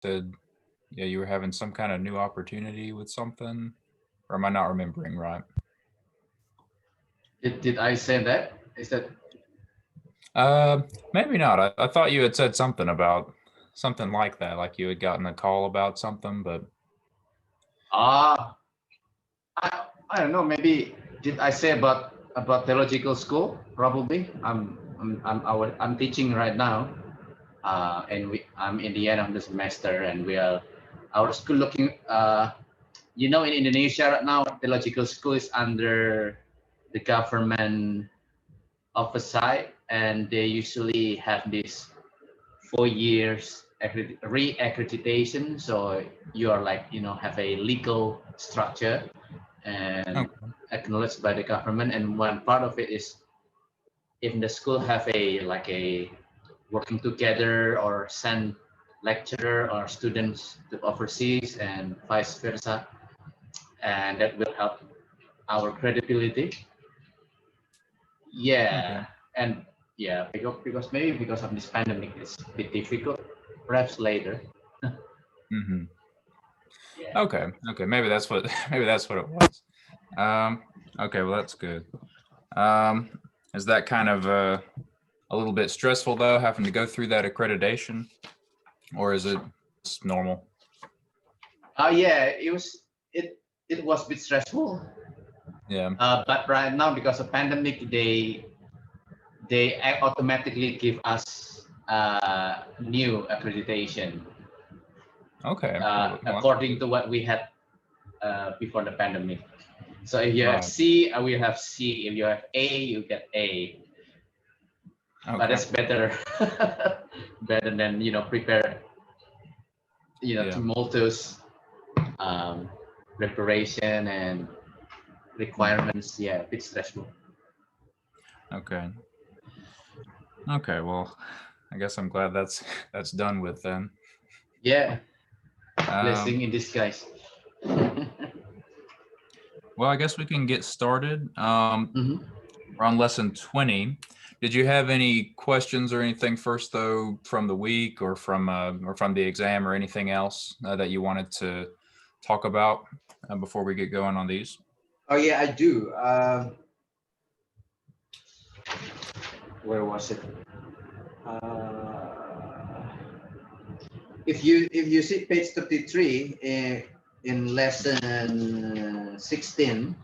said, yeah, you were having some kind of new opportunity with something, or am I not remembering right? Did I say that? Is that Uh, Maybe not. I thought you had said something about something like that, like you had gotten a call about something, but ah? I don't know. Maybe did I say about theological school? Probably. I'm teaching right now, and I'm in the end of the semester, and we are our school looking. In Indonesia right now, theological school is under the government oversight, and they usually have this 4 years re-accreditation. So you are like have a legal structure and okay. acknowledged by the government. And one part of it is if the school have a working together or send lecturer or students to overseas and vice versa, and that will help our credibility. Okay. Yeah, and yeah, because maybe because of this pandemic, it's a bit difficult. Perhaps later. Mm-hmm. Yeah. Okay. Okay. Maybe that's what maybe that's what it was. Um, okay. Well, that's good. Um, is that kind of a little bit stressful though, having to go through that accreditation, or is it just normal? Oh yeah, it was a bit stressful. Yeah. But right now, because of pandemic, they automatically give us new accreditation Okay. Well, that's according good. to what we had before the pandemic. So if you have Right. C, I will have C. If you have A, you get A. But Okay. it's better, better than prepare Yeah. tumultuous um, preparation and Mhm. requirements. Yeah, a bit stressful. Okay. Okay. Well, I guess I'm glad that's that's done with then. Yeah, Um, blessing in disguise. Mhm. well, I guess we can get started. We're on lesson 20. Did you have any questions or anything first, though, from the week or from the exam or anything else that you wanted to talk about before we get going on these? Oh yeah, I do. Where was it? Uh, if you see page 33 in lesson 16,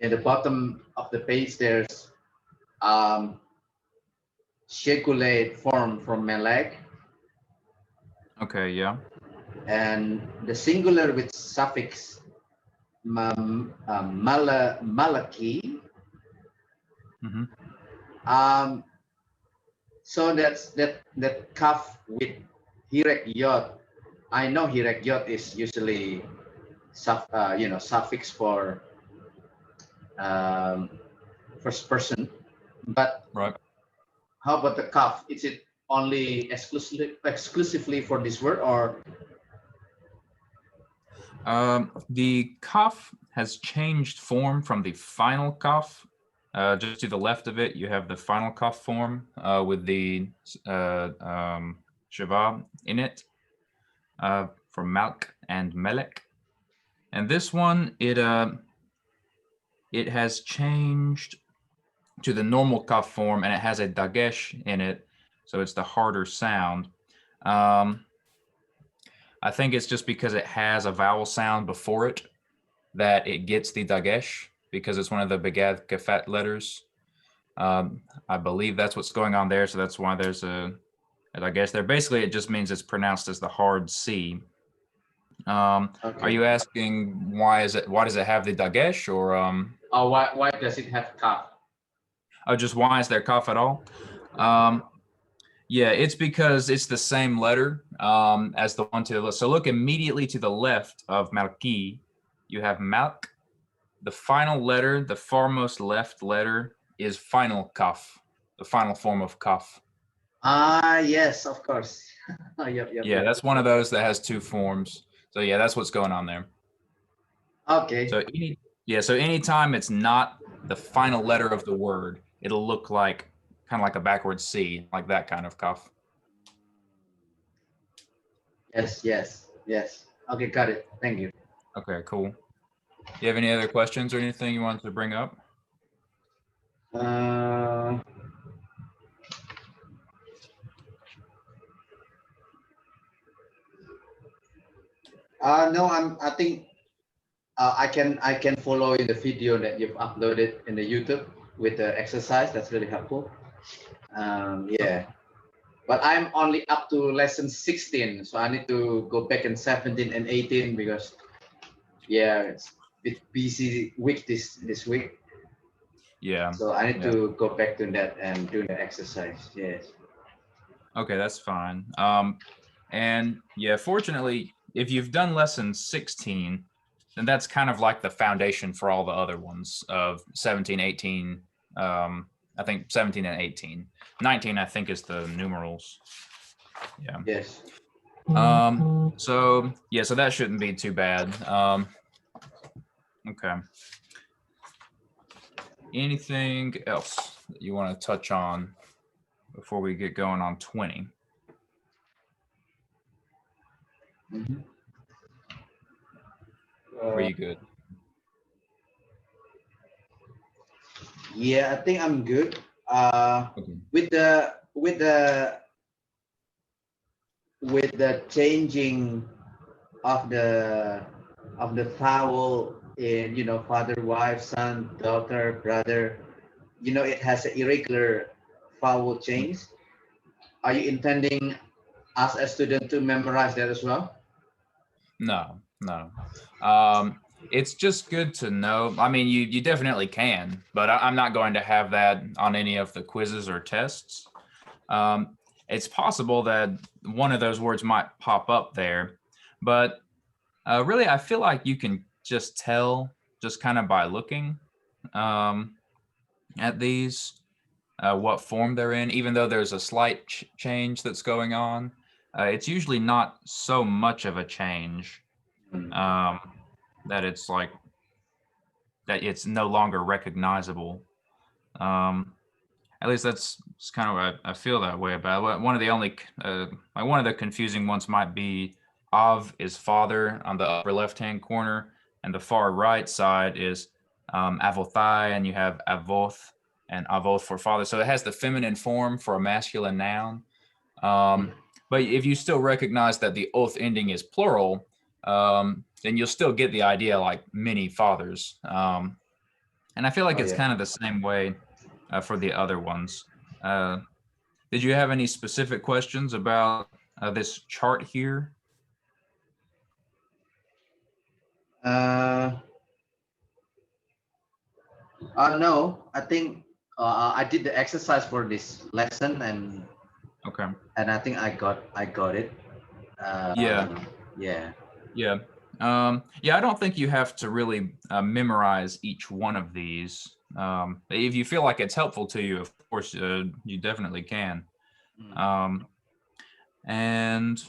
in the bottom of the page there's um, circulate form from Melek, Okay, yeah. and the singular with suffix malaki. Hmm. Um, so that kaf with hirek yod. I know hirek yod is usually suffix for um, first person, but Right. how about the kaf? Is it only exclusively for this word, or The kaf has changed form from the final kaf. Just to the left of it, you have the final kaf form with the shabab in it for malk and melek. And this one, it has changed to the normal kaf form, and it has a dagesh in it, so it's the harder sound. Um, I think it's just because it has a vowel sound before it that it gets the dagesh because it's one of the begad kafat letters. I believe that's what's going on there, so that's why there's a dagesh there. Basically, it just means it's pronounced as the hard C. Are okay? you asking why does it have the dagesh or Why does it have kaf? oh, just why is there kaf at all? Um, yeah, it's because it's the same letter as the one to the left. So look immediately to the left of Malki. You have Malk. The final letter, the farmost left letter, is final kaf, the final form of kaf. Ah, yes, of course. Yeah, Yep. that's one of those that has two forms. So yeah, that's what's going on there. Okay. So so anytime it's not the final letter of the word, it'll look like kind of like a backwards C, like that kind of kaf. Yes. Okay, got it. Thank you. Okay, cool. Do you have any other questions or anything you wanted to bring up? Uh, no, I think I can follow in the video that you've uploaded in the YouTube with the exercise. That's really helpful. Yeah, but I'm only up to lesson 16, so I need to go back in 17 and 18 because yeah, it's a bit busy week this week. Yeah. So I need Yeah. to go back to that and do the exercise. Yes. Okay, that's fine. And yeah, fortunately, if you've done lesson 16, then that's kind of like the foundation for all the other ones of 17, 18. I think 17 and 18. 19, I think, is the numerals. Yeah. Yes. So yeah, so that shouldn't be too bad. Okay. Anything else that you want to touch on before we get going on 20? Mhm. Are you good? Yeah, I think I'm good. Okay. With the changing of the vowel in father, wife, son, daughter, brother, it has an irregular vowel change. Are you intending as a student to memorize that as well? No. It's just good to know. I mean, you definitely can, but I'm not going to have that on any of the quizzes or tests. It's possible that one of those words might pop up there, but really, I feel like you can just tell just kind of by looking um, at these what form they're in, even though there's a slight change that's going on. It's usually not so much of a change um, that it's like that it's no longer recognizable. Um, at least that's kind of what I feel that way about it. One of the only like one of the confusing ones might be Av is father on the upper left hand corner, and the far right side is Avothai, and you have Avoth and Avoth for father. So it has the feminine form for a masculine noun. But if you still recognize that the oath ending is plural, then you'll still get the idea like many fathers. And I feel like Oh it's yeah. kind of the same way for the other ones. Uh, did you have any specific questions about this chart here? Uh, no, I think I did the exercise for this lesson Okay. and I think I got it. Yeah. Yeah. Yeah. Yeah, I don't think you have to really memorize each one of these. If you feel like it's helpful to you, of course, you definitely can. Um, and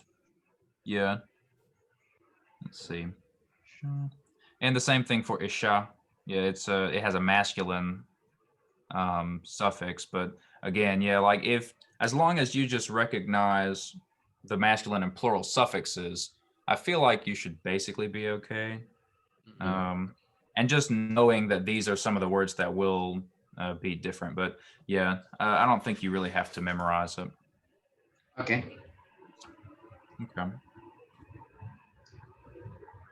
yeah, let's see. And the same thing for Isha. Yeah, it has a masculine suffix, but again, yeah, like if as long as you just recognize the masculine and plural suffixes, I feel like you should basically be okay. Um, and just knowing that these are some of the words that will be different, but yeah, I don't think you really have to memorize it. Okay. Okay.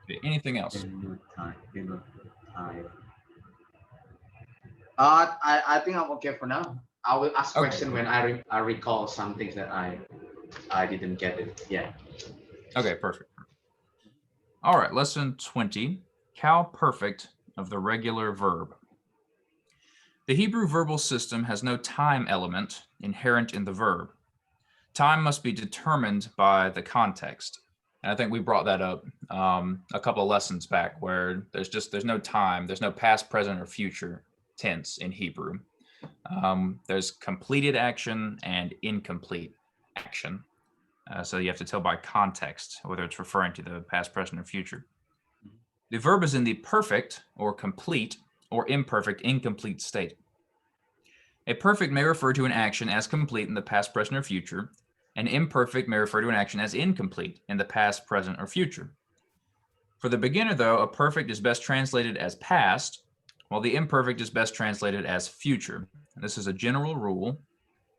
Okay, anything else? Phenotype. I think I'm okay for now. I will ask Okay. question when I recall some things that I didn't get it. Yeah. Okay, perfect. All right, lesson 20, Qal Perfect of the regular verb. The Hebrew verbal system has no time element inherent in the verb. Time must be determined by the context. And I think we brought that up a couple of lessons back where there's no time, there's no past, present, or future tense in Hebrew. There's completed action and incomplete action. So you have to tell by context whether it's referring to the past, present, or future. The verb is in the perfect or complete or imperfect incomplete state. A perfect may refer to an action as complete in the past, present, or future. An imperfect may refer to an action as incomplete in the past, present, or future. For the beginner, though, a perfect is best translated as past, while the imperfect is best translated as future. This is a general rule,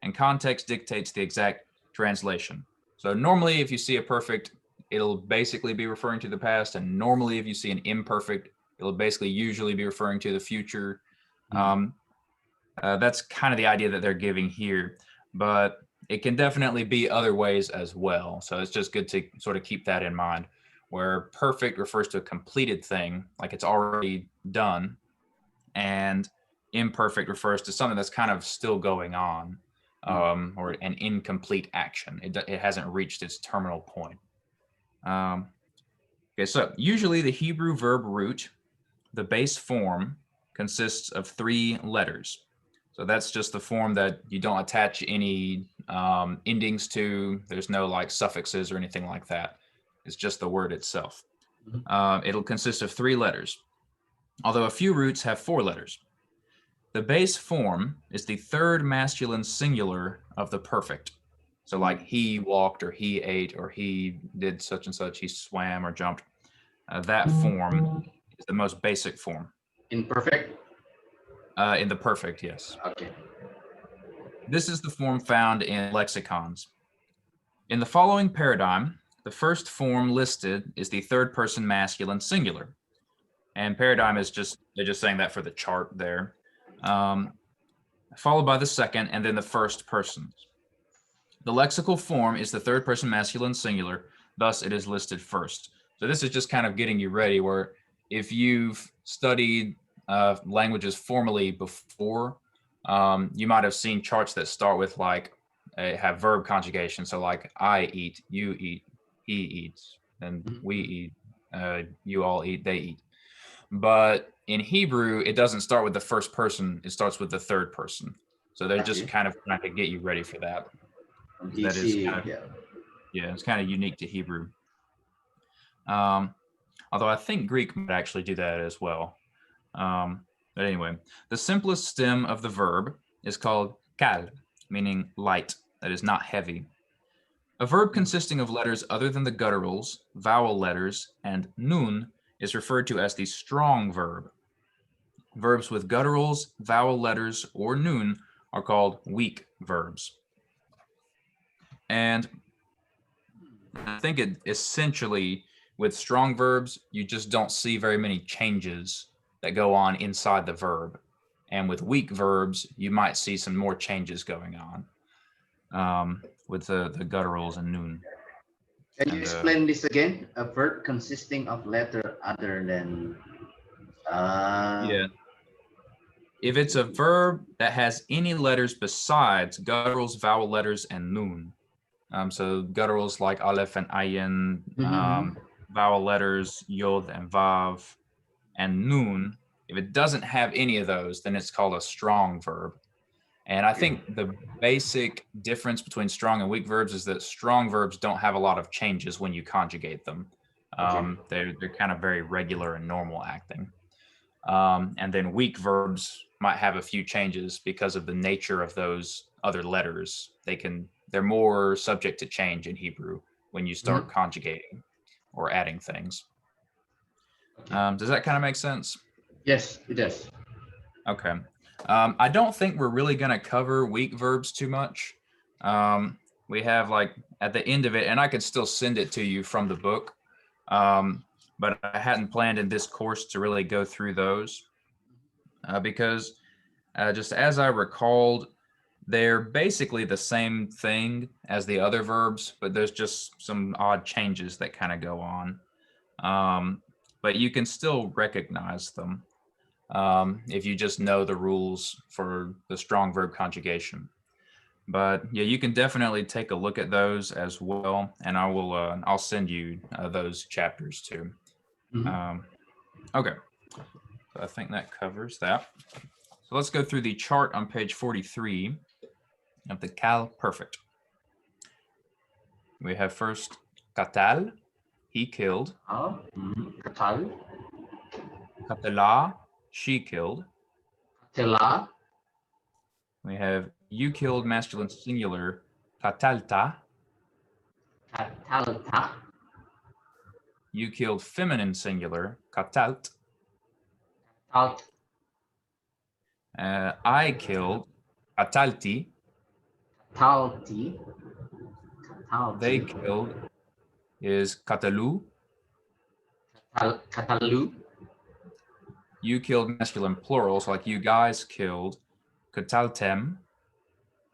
and context dictates the exact translation. So normally, if you see a perfect, it'll basically be referring to the past, and normally, if you see an imperfect, it'll basically usually be referring to the future. That's kind of the idea that they're giving here, but it can definitely be other ways as well. So it's just good to sort of keep that in mind, where perfect refers to a completed thing, like it's already done, and imperfect refers to something that's kind of still going on, or an incomplete action. It hasn't reached its terminal point. Okay, so usually the Hebrew verb root, the base form, consists of 3 letters. So that's just the form that you don't attach any endings to. There's no like suffixes or anything like that. It's just the word itself. It'll consist of 3 letters, although a few roots have 4 letters. The base form is the third masculine singular of the perfect. So like he walked, or he ate, or he did such and such, he swam or jumped. That form is the most basic form. Imperfect? In the perfect, yes. Okay. This is the form found in lexicons. In the following paradigm, the first form listed is the third person masculine singular. And paradigm is they're just saying that for the chart there. Followed by the second, and then the first persons. The lexical form is the third person masculine singular, thus it is listed first. So this is just kind of getting you ready, where if you've studied languages formally before, you might have seen charts that start with like have verb conjugation. So like I eat, you eat, he eats, and we eat, you all eat, they eat. But in Hebrew, it doesn't start with the first person, it starts with the third person. So they're just kind of trying to get you ready for that. That is kind of, yeah, it's kind of unique to Hebrew. Although I think Greek might actually do that as well. But anyway, the simplest stem of the verb is called Qal, meaning light, that is not heavy. A verb consisting of letters other than the gutturals, vowel letters, and nun is referred to as the strong verb. Verbs with gutturals, vowel letters, or nun are called weak verbs. And I think it essentially, with strong verbs, you just don't see very many changes that go on inside the verb. And with weak verbs, you might see some more changes going on with the gutturals and nun. Can you explain this again? A verb consisting of letter other than... Yeah. If it's a verb that has any letters besides gutturals, vowel letters, and nun, so gutturals like aleph and ayin, vowel letters yod and vav, and nun, if it doesn't have any of those, then it's called a strong verb. And I think the basic difference between strong and weak verbs is that strong verbs don't have a lot of changes when you conjugate them. They're kind of very regular and normal acting. And then weak verbs might have a few changes because of the nature of those other letters. They're more subject to change in Hebrew when you start conjugating or adding things. Does that kind of make sense? Yes, it does. Okay. I don't think we're really going to cover weak verbs too much. We have like at the end of it, and I could still send it to you from the book, but I hadn't planned in this course to really go through those because just as I recalled, they're basically the same thing as the other verbs, but there's just some odd changes that kind of go on. But you can still recognize them if you just know the rules for the strong verb conjugation. But yeah, you can definitely take a look at those as well, and I'll send you those chapters too. Okay, so I think that covers that. So let's go through the chart on page 43 of the Qal Perfect. We have first Qatal, he killed. Qatal. Qatala, she killed. Qatala. We have you killed masculine singular, Qatalta. Katalta. You killed feminine singular, katalt. Katalt. I killed katalti. Katalti. They Katalti. killed is katalu. Katalu. You killed masculine plural, so like you guys killed kataltem.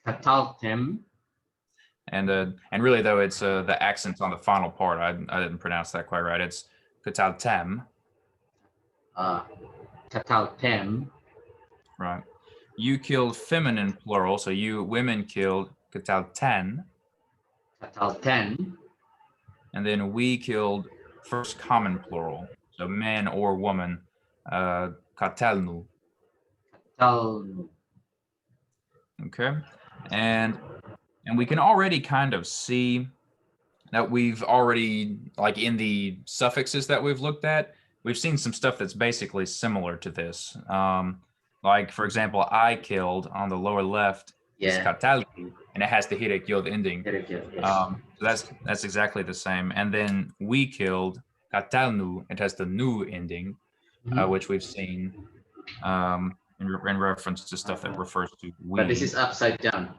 Kataltem. And really though it's the accents on the final part. I didn't pronounce that quite right. It's kataltem. Kataltem. Right. You killed feminine plural, so you women killed katalten. Katalten. And then we killed first common plural, so man or woman, katelnu. Katalnu. Okay, and we can already kind of see that we've already, like in the suffixes that we've looked at, we've seen some stuff that's basically similar to this. Like for example, I killed on the lower left is Yeah. katalti, and it has the hirek yod ending. Yes. So that's exactly the same. And then we killed katalnu, it has the nu ending, which we've seen in reference to stuff that refers to we. But this is upside down.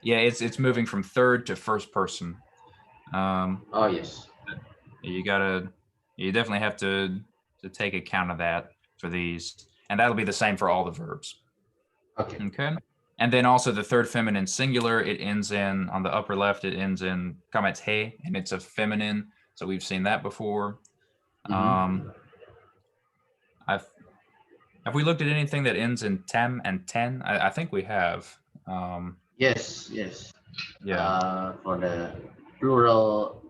Yeah, it's moving from third to first person. Oh yes. You definitely have to take account of that for these, and that'll be the same for all the verbs. Okay. And then also the third feminine singular, it ends in, on the upper left, it ends in kamet he, and it's a feminine. So we've seen that before. Have we looked at anything that ends in tem and ten? I think we have. Yes. Yeah. For the plural.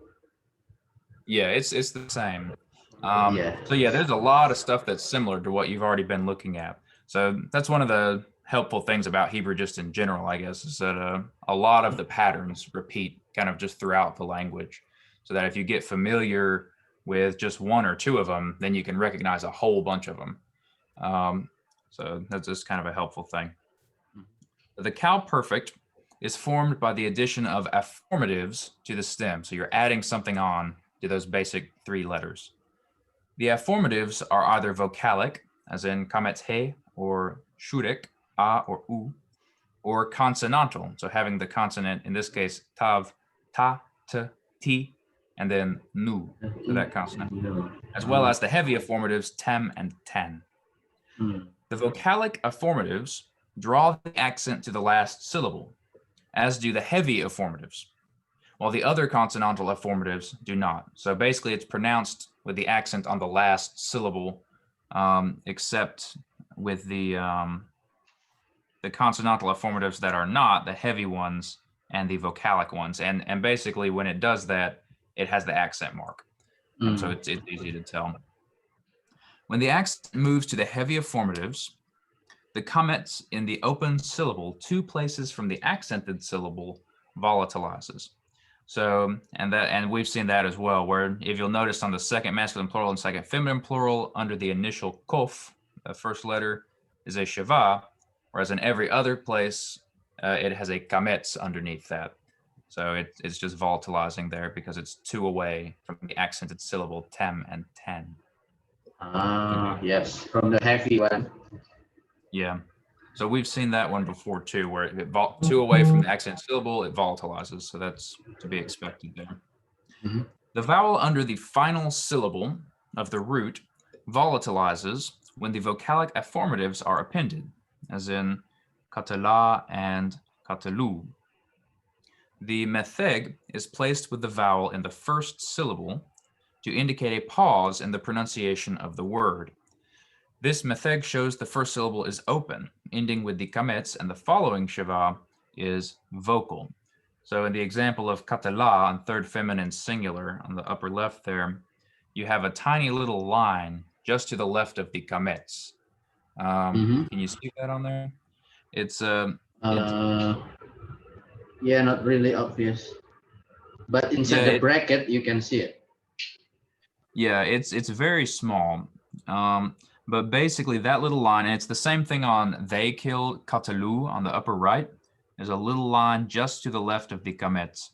Yeah, it's the same. Yeah. So yeah, there's a lot of stuff that's similar to what you've already been looking at. So that's one of the helpful things about Hebrew just in general, I guess, is that a lot of the patterns repeat kind of just throughout the language. So that if you get familiar with just one or two of them, then you can recognize a whole bunch of them. So that's just kind of a helpful thing. The Qal Perfect is formed by the addition of affirmatives to the stem. So you're adding something on to those basic three letters. The affirmatives are either vocalic, as in kamet he or shurek, a or u, or consonantal, so having the consonant, in this case, tav, ta, t, ti, and then nu, so that consonant, as well as the heavy affirmatives, tem and ten. The vocalic affirmatives draw the accent to the last syllable, as do the heavy affirmatives, while the other consonantal affirmatives do not. So basically it's pronounced with the accent on the last syllable, except with the consonantal affirmatives that are not, the heavy ones and the vocalic ones. And basically when it does that, it has the accent mark. And so it's easy to tell. When the accent moves to the heavy affirmatives, the kamets in the open syllable 2 places from the accented syllable volatilizes. So, and we've seen that as well, where if you'll notice on the second masculine plural and second feminine plural, under the initial kof, the first letter is a shava, whereas in every other place, it has a kamets underneath that. So it's just volatilizing there because it's 2 away from the accented syllable tem and ten. Yes, from the heavy one. Yeah. So we've seen that one before too, where it 2 away from the accent syllable, it volatilizes. So that's to be expected there. The vowel under the final syllable of the root volatilizes when the vocalic affirmatives are appended, as in katala and katalu. The metheg is placed with the vowel in the first syllable to indicate a pause in the pronunciation of the word. This metheg shows the first syllable is open, ending with the kamets, and the following shava is vocal. So in the example of katala on third feminine singular on the upper left there, you have a tiny little line just to the left of the kamets. Can you see that on there? It's yeah, not really obvious, but inside the bracket you can see it. Yeah, it's very small. But basically that little line, and it's the same thing on they killed Katalu on the upper right. There's a little line just to the left of the kametz.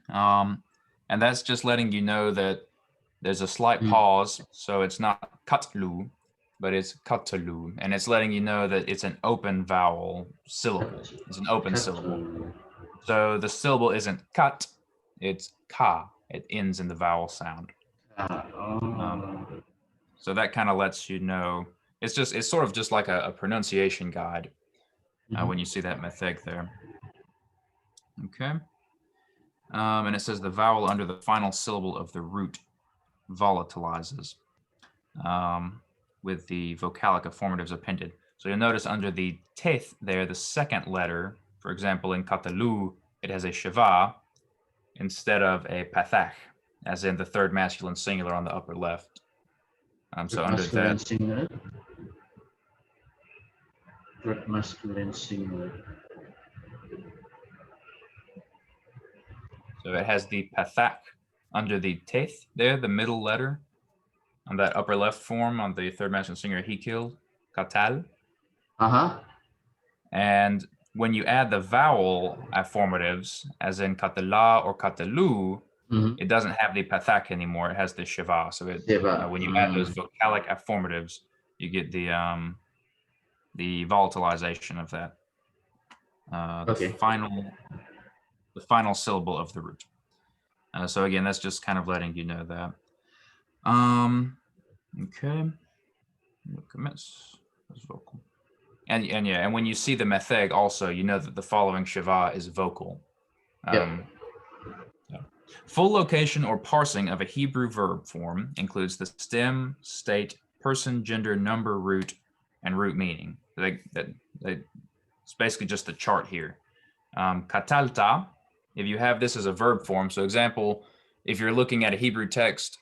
And that's just letting you know that there's a slight pause, so it's not katlu, but it's katalu, and it's letting you know that it's an open vowel syllable. It's an open syllable. So the syllable isn't kat, it's ka. It ends in the vowel sound. So that kind of lets you know. It's sort of just like a pronunciation guide when you see that metheg there. Okay. And it says the vowel under the final syllable of the root volatilizes with the vocalic affirmatives appended. So you'll notice under the teth there, the second letter, for example, in katalu, it has a shiva instead of a pathach, as in the third masculine singular on the upper left. So under that, singular. Third masculine singular. So it has the pathach under the teth there, the middle letter on that upper left form on the third masculine singular he killed, katal. And when you add the vowel affirmatives, as in katala or katalu, it doesn't have the pathak anymore. It has the shiva. So when you add those vocalic affirmatives, you get the volatilization of that. The final syllable of the root. So again, that's just kind of letting you know that. Okay. Commits is vocal. And when you see the metheg also, you know that the following shiva is vocal. Full location or parsing of a Hebrew verb form includes the stem, state, person, gender, number, root, and root meaning. It's basically just the chart here. Katalta, if you have this as a verb form, so example, if you're looking at a Hebrew text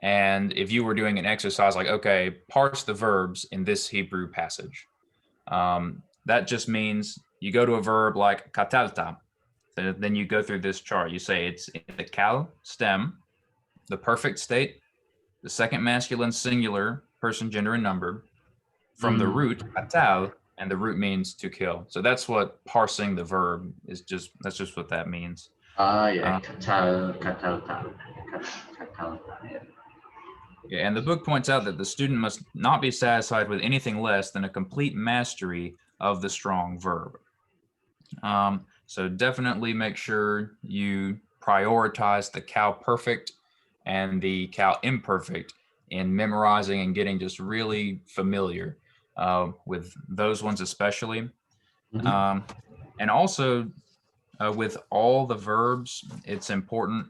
and if you were doing an exercise like, okay, parse the verbs in this Hebrew passage, that just means you go to a verb like katalta. Then you go through this chart. You say it's in the kal stem, the perfect state, the second masculine singular, person, gender, and number, from the root katal, and the root means to kill. So that's what parsing the verb is. That's just what that means. Katalta. Yeah, and the book points out that the student must not be satisfied with anything less than a complete mastery of the strong verb. So definitely make sure you prioritize the Qal Perfect and the Qal Imperfect in memorizing and getting just really familiar with those ones especially. And also with all the verbs, it's important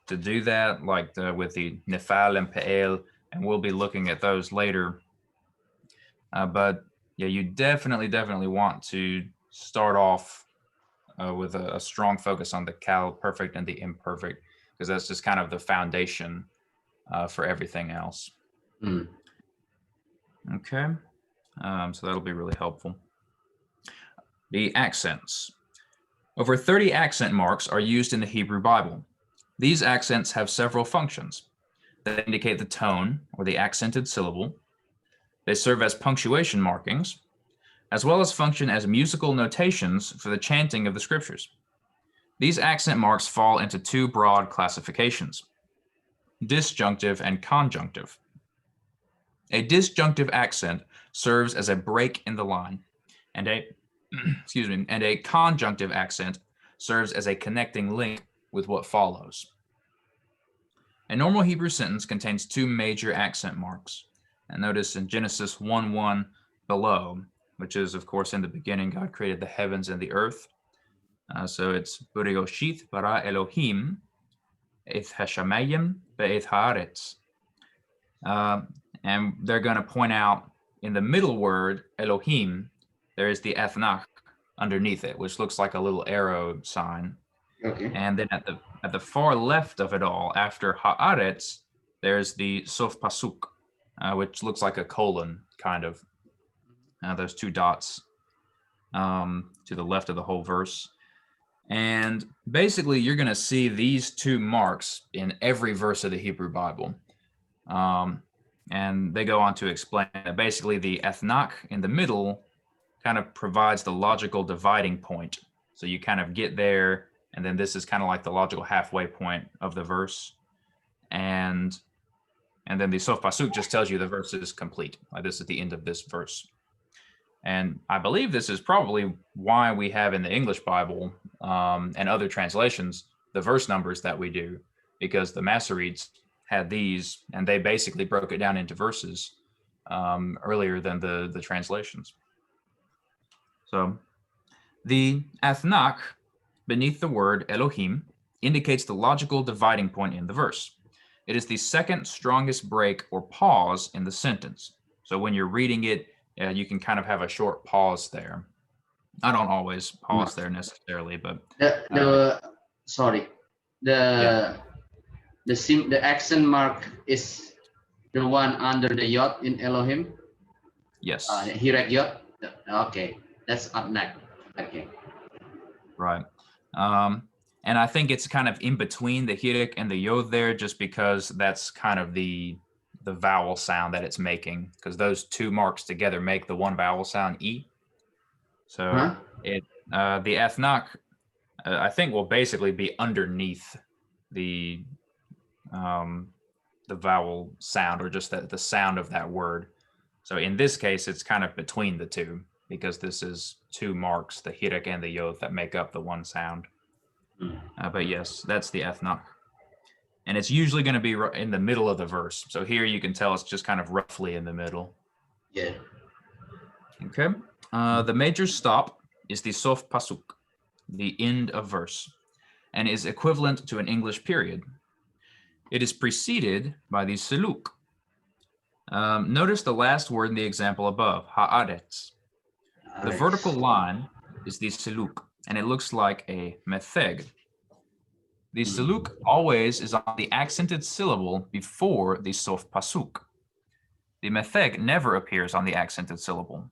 to do that, like with the nefal and pe'el, and we'll be looking at those later. But yeah, you definitely want to start off with a strong focus on the Qal Perfect and the Imperfect, because that's just kind of the foundation for everything else. Okay, so that'll be really helpful. The accents. Over 30 accent marks are used in the Hebrew Bible. These accents have several functions. They indicate the tone or the accented syllable. They serve as punctuation markings, as well as function as musical notations for the chanting of the scriptures. These accent marks fall into two broad classifications: disjunctive and conjunctive. A disjunctive accent serves as a break in the line, and a conjunctive accent serves as a connecting link with what follows. A normal Hebrew sentence contains two major accent marks. And notice in Genesis 1:1 below, which is, of course, in the beginning, God created the heavens and the earth. So it's Bereshit bara Elohim et hashamayim ve'et haaretz. And they're going to point out in the middle word, Elohim, there is the ethnach underneath it, which looks like a little arrow sign. Okay. And then at the far left of it all, after haaretz, there's the sof pasuk, which looks like a colon, kind of. Those two dots to the left of the whole verse. And basically, you're going to see these two marks in every verse of the Hebrew Bible. And they go on to explain that basically the ethnach in the middle kind of provides the logical dividing point So you kind of get there, and then this is kind of like the logical halfway point of the verse. And then the sof pasuk just tells you the verse is complete. Like this is the end of this verse. And I believe this is probably why we have in the English Bible and other translations the verse numbers that we do, because the Masoretes had these, and they basically broke it down into verses earlier than the translations. So the athnach beneath the word Elohim indicates the logical dividing point in the verse. It is the second strongest break or pause in the sentence. So when you're reading it, you can kind of have a short pause there. I don't always pause there necessarily, but sorry, the accent mark is the one under the yod in Elohim. Yes. Hirek yod. Okay, that's up next. Okay. Right. And I think it's kind of in between the hirek and the yod there, just because that's kind of the vowel sound that it's making, because those two marks together make the one vowel sound E. So the athnach, I think, will basically be underneath the vowel sound, or just the sound of that word. So in this case, it's kind of between the two, because this is two marks, the hirek and the yod, that make up the one sound. But yes, that's the athnach. And it's usually going to be in the middle of the verse. So here you can tell it's just kind of roughly in the middle. Yeah. Okay. The major stop is the sof pasuk, the end of verse, and is equivalent to an English period. It is preceded by the seluk. Notice the last word in the example above, haaretz. The vertical line is the seluk, and it looks like a metheg. The seluk always is on the accented syllable before the sof pasuk. The metheg never appears on the accented syllable.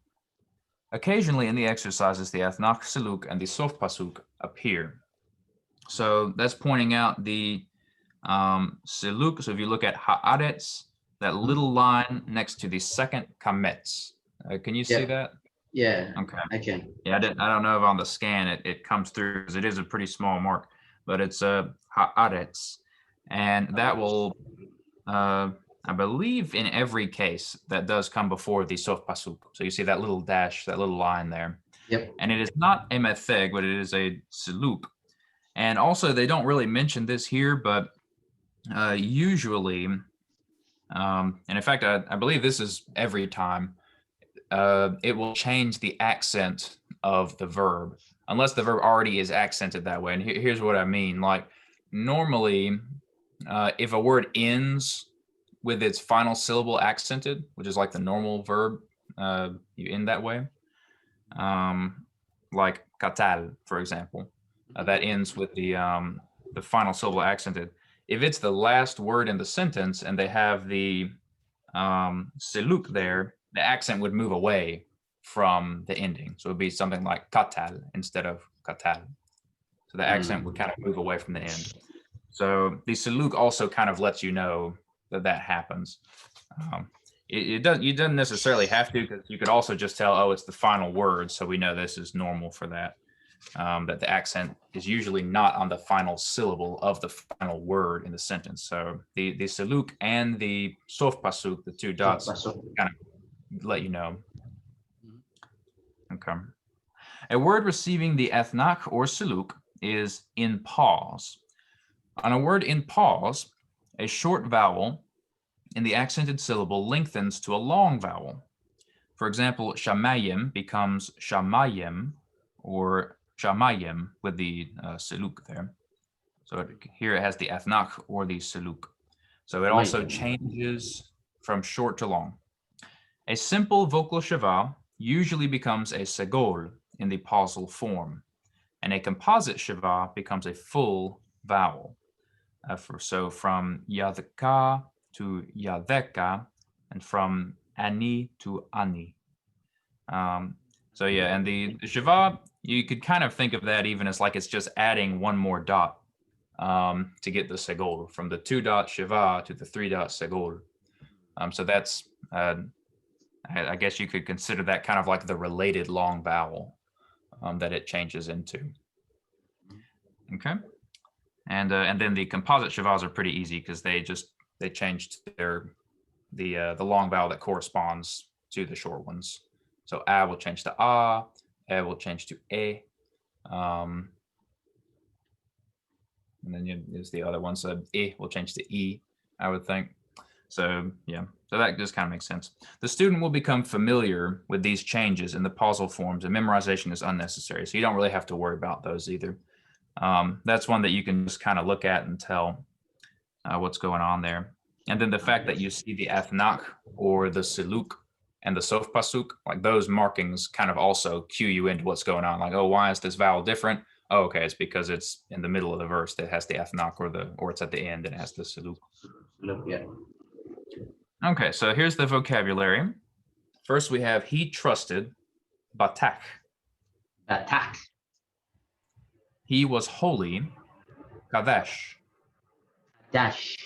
Occasionally in the exercises, the athnach, seluk, and the sof pasuk appear. So that's pointing out the seluk. So if you look at haaretz, that little line next to the second kametz. Can you see that? Yeah. Okay. I can. Yeah, I don't know if on the scan it comes through, because it is a pretty small mark, but it's haaretz, and that will, I believe, in every case that does come before the sof pasuk. So you see that little dash, that little line there. Yep. And it is not a metheg, but it is a seluk. And also, they don't really mention this here, but usually, and in fact, I believe this is every time, it will change the accent of the verb, unless the verb already is accented that way. And here's what I mean. Like, normally, if a word ends with its final syllable accented, which is like the normal verb, you end that way. Like katal, for example, that ends with the final syllable accented. If it's the last word in the sentence and they have the seluk there, the accent would move away from the ending. So it would be something like katal instead of katal. So the accent would kind of move away from the end. So the seluk also kind of lets you know that happens. You don't necessarily have to, because you could also just tell, oh, it's the final word, so we know this is normal for that. That the accent is usually not on the final syllable of the final word in the sentence. So the seluk and the sof pasuk, the two dots, kind of let you know. Okay. A word receiving the athnach or seluk is in pause. On a word in pause, a short vowel in the accented syllable lengthens to a long vowel. For example, shamayim becomes shamayim, or shamayim with the seluk there. So here it has the athnach or the seluk. So it also changes from short to long. A simple vocal shava usually becomes a segol in the pausal form, and a composite shava becomes a full vowel. So from yadka to yadeka, and from ani to ani. So yeah, and the shava, you could kind of think of that even as like it's just adding one more dot to get the segol, from the 2-dot shava to the 3-dot segol. So that's, I guess you could consider that kind of like the related long vowel that it changes into. Okay. And then the composite shavas are pretty easy because they changed the long vowel that corresponds to the short ones. So a will change to a, will change to e, and then there's the other one. So e will change to e, I would think. So yeah, so that just kind of makes sense. The student will become familiar with these changes in the pausal forms, and memorization is unnecessary. So you don't really have to worry about those either. That's one that you can just kind of look at and tell what's going on there. And then the fact that you see the athnak or the siluk and the sof pasuk, like those markings kind of also cue you into what's going on. Like, oh, why is this vowel different? Oh, okay, it's because it's in the middle of the verse that has the athnak, or it's at the end and it has the siluk. Yeah. Okay, so here's the vocabulary. First, we have he trusted batak. Attack. He was holy, kadesh. Dash.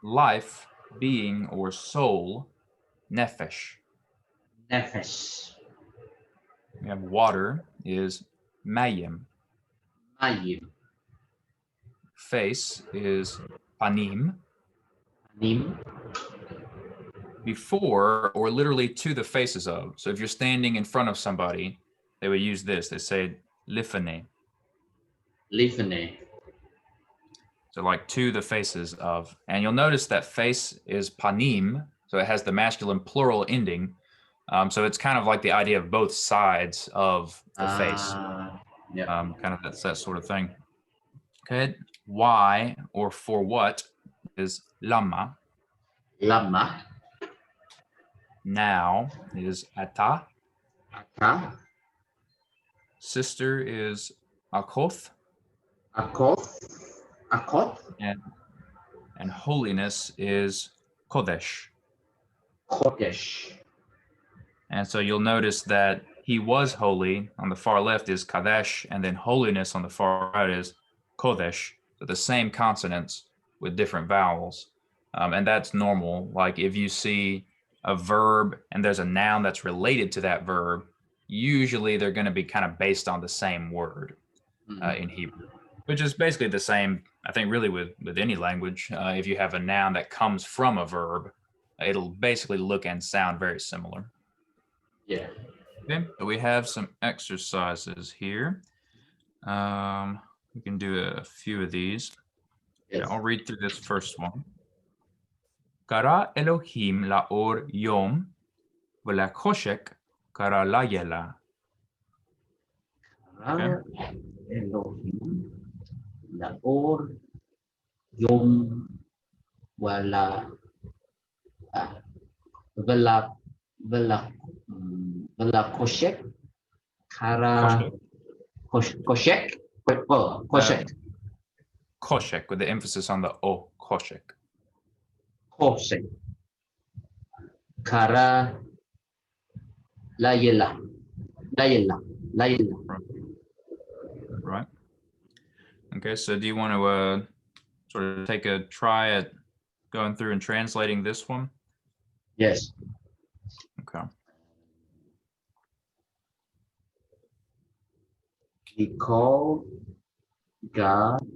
Life, being, or soul, nefesh. Nefesh. We have water is mayim. Mayim. Face is panim. Nim. Before, or literally to the faces of. So if you're standing in front of somebody, they would use this. They say lifane. Lifane. So like to the faces of. And you'll notice that face is panim. So it has the masculine plural ending. So it's kind of like the idea of both sides of the face. Yeah. Kind of that's that sort of thing. Okay. Why or for what is lama. Lama. Now is ata. Ata. Sister is akoth. Akoth. Akoth. And holiness is kodesh. Kodesh. And so you'll notice that he was holy on the far left is kadesh, and then holiness on the far right is kodesh. So the same consonants with different vowels. And that's normal. Like if you see a verb and there's a noun that's related to that verb, usually they're going to be kind of based on the same word in Hebrew, which is basically the same, I think, really with any language. If you have a noun that comes from a verb, it'll basically look and sound very similar. Yeah. Okay, so we have some exercises here. We can do a few of these. Yes. Yeah, I'll read through this first one. Kara Elohim laor yom v'la choshek kara layela. Kara Elohim laor yom wala vela koshek kara koshek Koshek with the emphasis on the o, koshek. koshek kara layela. Right. Okay, so do you want to sort of take a try at going through and translating this one? Yes. Okay. He called God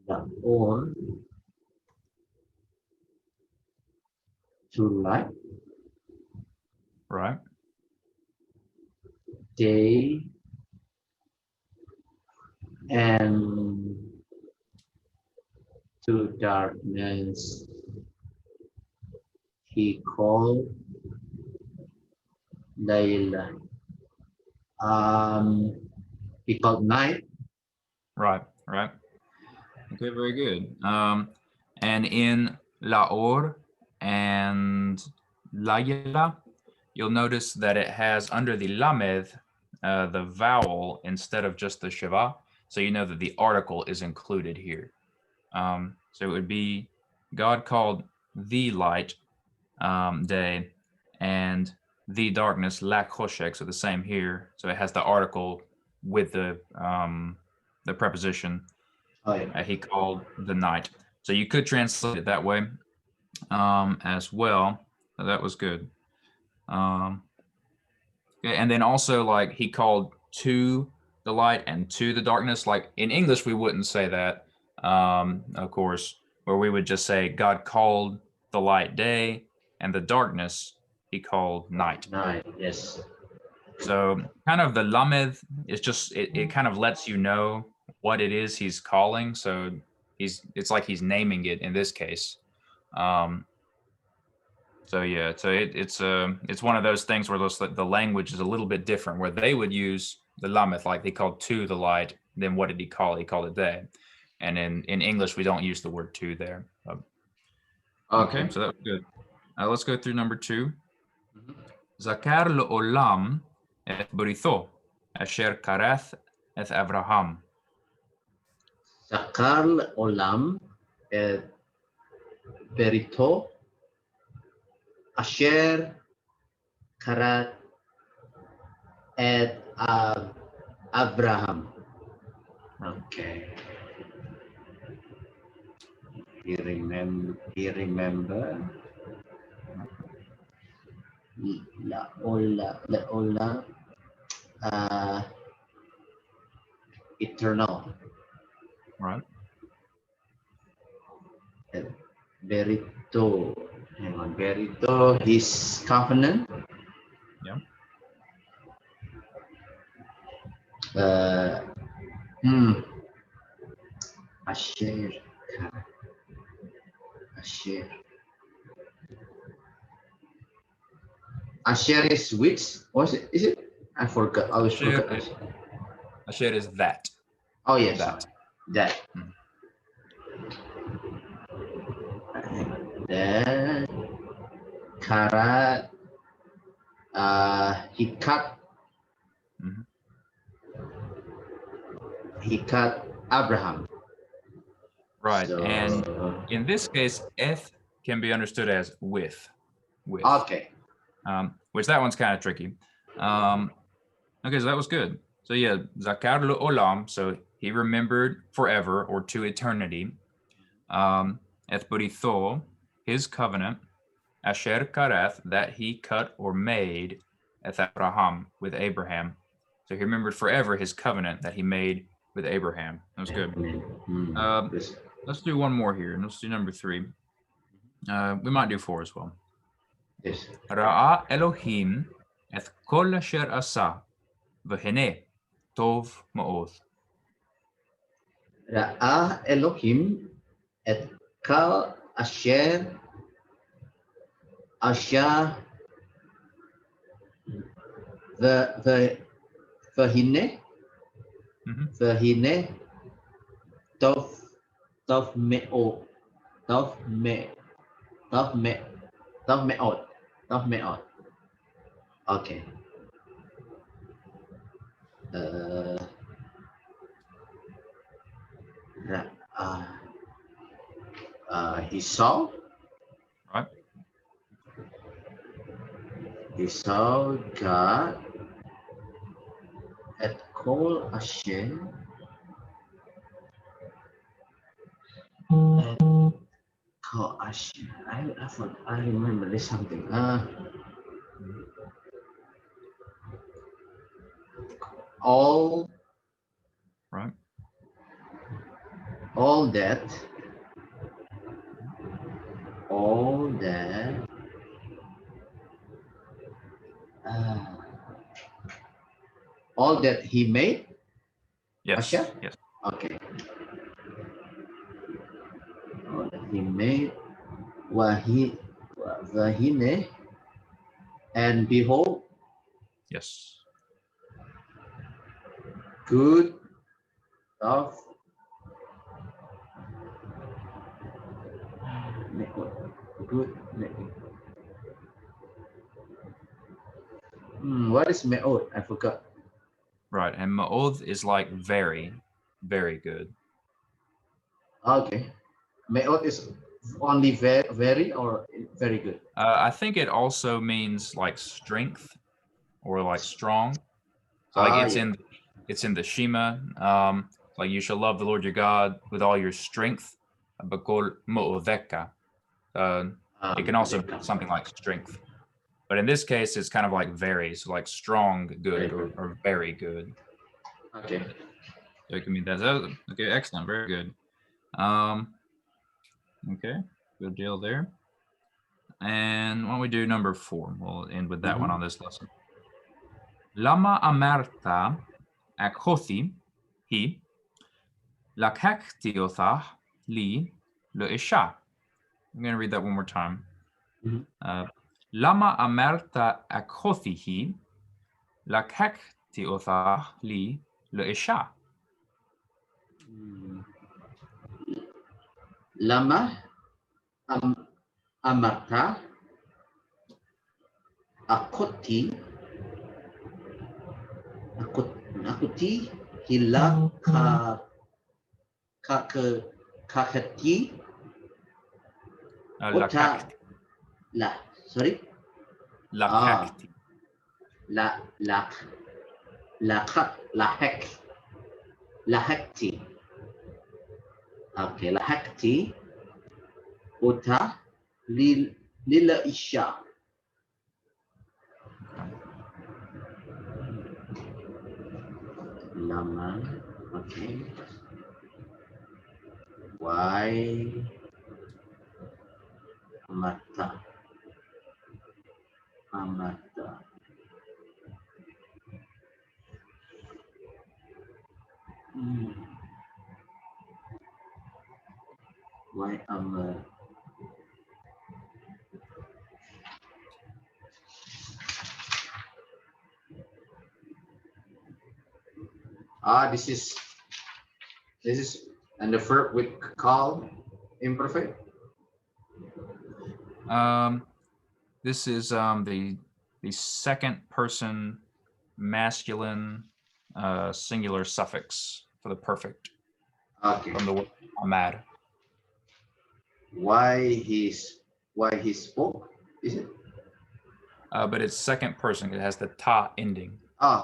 the or to light. Right. Day and to darkness he called Layla. He called night. Right. Okay, very good. And in Laor and Layla, you'll notice that it has under the lamed the vowel instead of just the shiva. So you know that the article is included here. So it would be God called the light day and the darkness la choshek. So the same here. So it has the article with the preposition. Oh, yeah. He called the night. So you could translate it that way as well. So that was good. Okay, and then also like he called to the light and to the darkness. Like in English, we wouldn't say that, of course, where we would just say God called the light day and the darkness he called night. Night. Yes. So kind of the lamed is just, it kind of lets you know what it is he's calling. So it's like he's naming it in this case. So yeah, so it's one of those things where the language is a little bit different, where they would use the lameth, like they called to the light. Then what did he call it? He called it day. And in English, we don't use the word to there. Okay, so that was good. Let's go through number 2. Zakar le'olam et britho asher karath et Avraham. Zakar le'olam et berito asher karat et Abraham. Okay. He remember. La eternal. Right. Berito. Hang on. Berito, his covenant. Yeah. Asher. Asher. Asher is which? Was it? Is it? I forgot. I always forgot. Asher is that. Oh yes, that. That. That. Karat. He cut. He cut Abraham. Right, So, and in this case, eth can be understood as with. Okay. Which that one's kind of tricky. Okay, so that was good. So yeah, zakar le'olam, so he remembered forever or to eternity. Et britho, his covenant. Asher karath, that he cut or made. Et Abraham, with Abraham. So he remembered forever his covenant that he made with Abraham. That was good. Let's do one more here, and let's do number 3. We might do 4 as well. Yes. Ra'a Elohim et kol asher asa, v'hene tov ma'od. Ra'a Elohim et kal asher v'hine tov me'od. Okay. He saw. Right. He saw God at Qal Asher. Qal Asher. I remember there's something. All. Right. All that he made. Yes. Asher? Yes. Okay. All that he made. Vahine, and behold. Yes. Good of good. What is me'od? I forgot. Right, and ma'od is like very, very good. Okay. Me'od is only very or very good? I think it also means like strength or like strong. So like it's in the Shema. Like you shall love the Lord your God with all your strength. Bakol ma'odeka. It can also be something like strength. But in this case, it's kind of like very, so like strong, good, or very good. Okay. So it can be that. Okay, excellent, very good. Okay, good deal there. And why don't we do number 4? We'll end with that one on this lesson. Lama amerta akhothi hi lakaktiotha li lo isha. I'm going to read that one more time. Lama amerta akhothi hi lakaktiotha li lo isha. Lama amarta akuti hilak kakati uta la sorry Lakakti. Lahakti. Okay, lahakti uta lila isha. Lama. Okay. Why amata? Why this is and the verb with Qal Imperfect. This is the second person masculine singular suffix for the perfect. Okay. From the word amad. Why he spoke? Is it? But it's second person. It has the ta ending.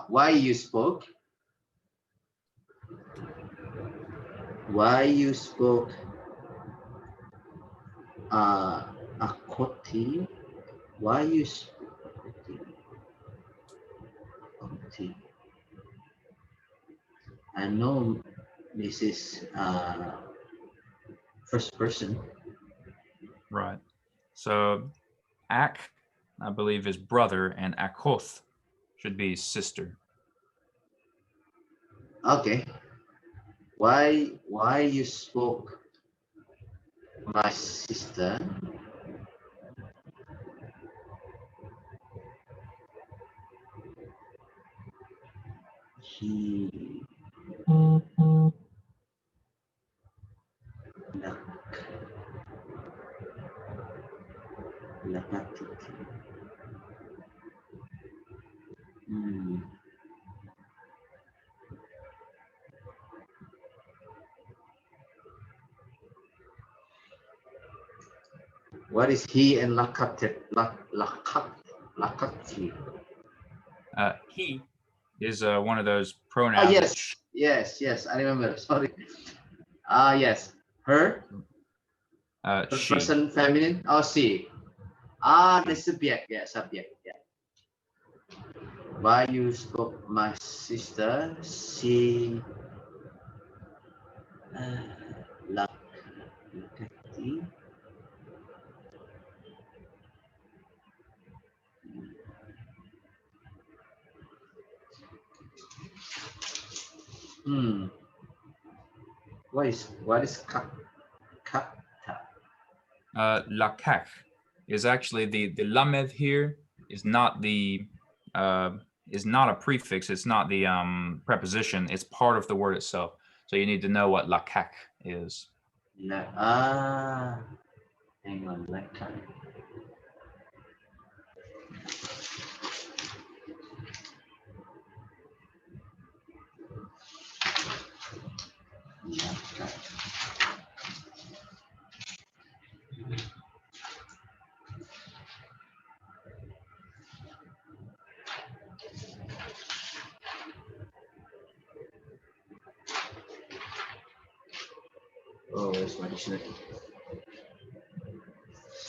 Why you spoke? Why you spoke? Akoti. Why you spoke? Akoti. I know this is first person. Right. So Ak, I believe, is brother, and Akoth should be sister. Okay. Why you spoke my sister? He What is he and lakati? He is one of those pronouns. Yes, I remember. Sorry. Yes. Her. She. Person feminine. She. The subject. Yeah, subject. Yeah. Why you spoke my sister? She. Lakati. What is kata? Lakak is actually the lamed here is not the is not a prefix. It's not the preposition. It's part of the word itself. So you need to know what lakak is. Hang on, lakak. Oh, where's my dictionary?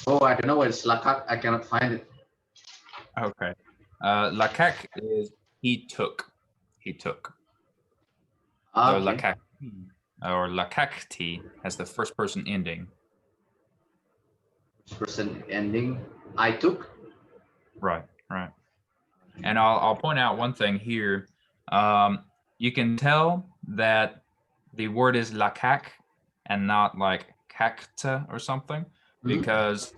Oh, I don't know what it's lakak. I cannot find it. Okay. Lakak is he took. He took. though Okay. lakakti or lakakti has the first person ending. Person ending. I took. Right, right. And I'll point out one thing here. You can tell that the word is lakak and not like kakta or something because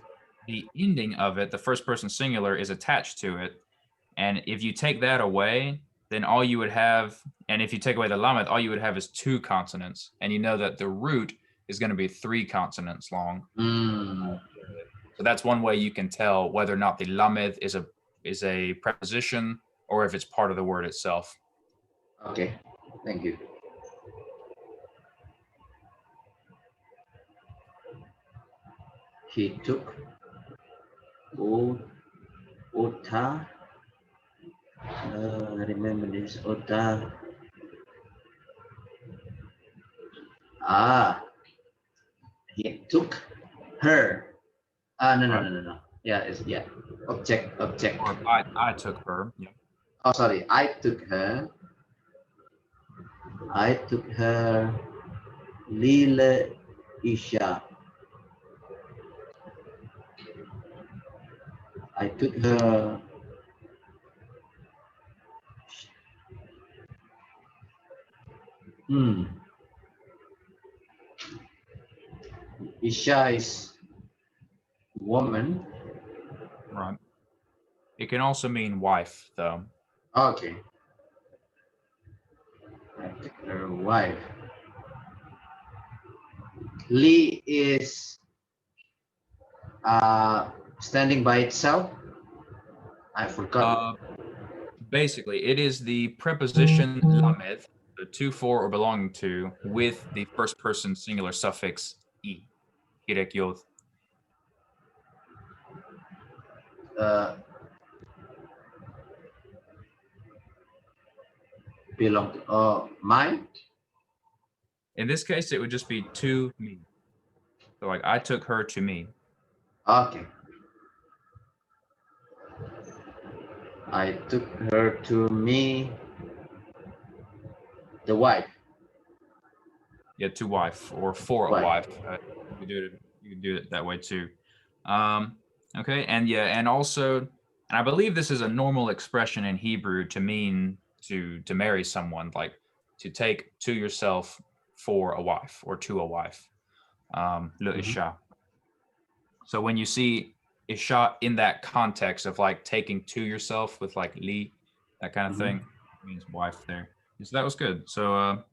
the ending of it, the first person singular, is attached to it. And if you take that away, then all you would have, and if you take away the lamed, all you would have is 2 consonants. And you know that the root is going to be 3 consonants long. Mm. So that's one way you can tell whether or not the lamed is a preposition or if it's part of the word itself. Okay. Thank you. He took. Ota. I remember this. Ota. Ah. He took her. No, no, Right. no, no, no. Yeah, yeah. Object. Or I took her. Yeah. Oh, sorry. I took her. Lila Isha. I took her. Isha is woman. Right. It can also mean wife, though. Okay. I took her wife. Li is standing by itself. I forgot. Basically, it is the preposition lamed, the to, for, or belonging to, with the first person singular suffix e. Hirek yod. Belong to mine. In this case, it would just be to me. So like I took her to me. Okay. I took her to me. The wife. Yeah, to wife or for a wife. You could do it that way too. Okay, and yeah, and also, and I believe this is a normal expression in Hebrew to mean to marry someone, like to take to yourself for a wife or to a wife. Le isha. So when you see isha in that context of like taking to yourself with like li, that kind of thing, means wife there. So that was good. So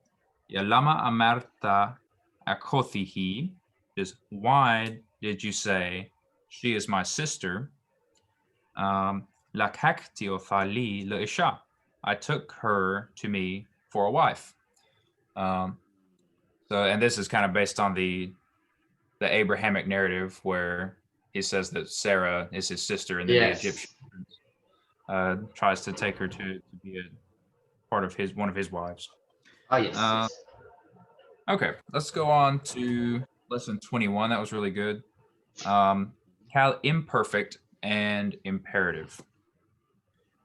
yeah, lama amarta akothihi is why did you say she is my sister? Lakakti othali le isha. I took her to me for a wife. And this is kind of based on the Abrahamic narrative where he says that Sarah is his sister, and then the Egyptian tries to take her to be a part of one of his wives. Oh yes. Okay, let's go on to lesson 21. That was really good. Qal Imperfect and Imperative.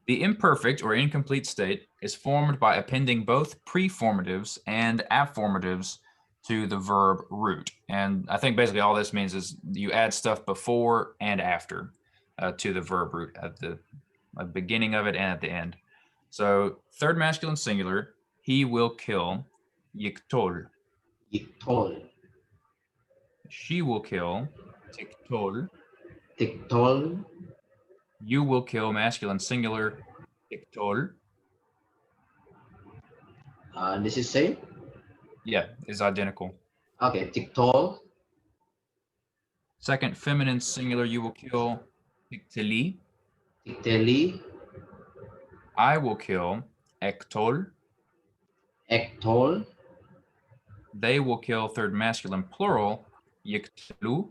The imperfect or incomplete state is formed by appending both preformatives and affirmatives to the verb root. And I think basically all this means is you add stuff before and after to the verb root at the beginning of it and at the end. So third masculine singular, he will kill, yiktol. Yiktol. She will kill, tiktol. Tiktol. You will kill, masculine singular, tiktol. This is same. Yeah, is identical. Okay, tiktol. Second feminine singular, you will kill, tikteli. Tikteli. I will kill, ektol. Ektol. They will kill, third masculine plural, yiktelu.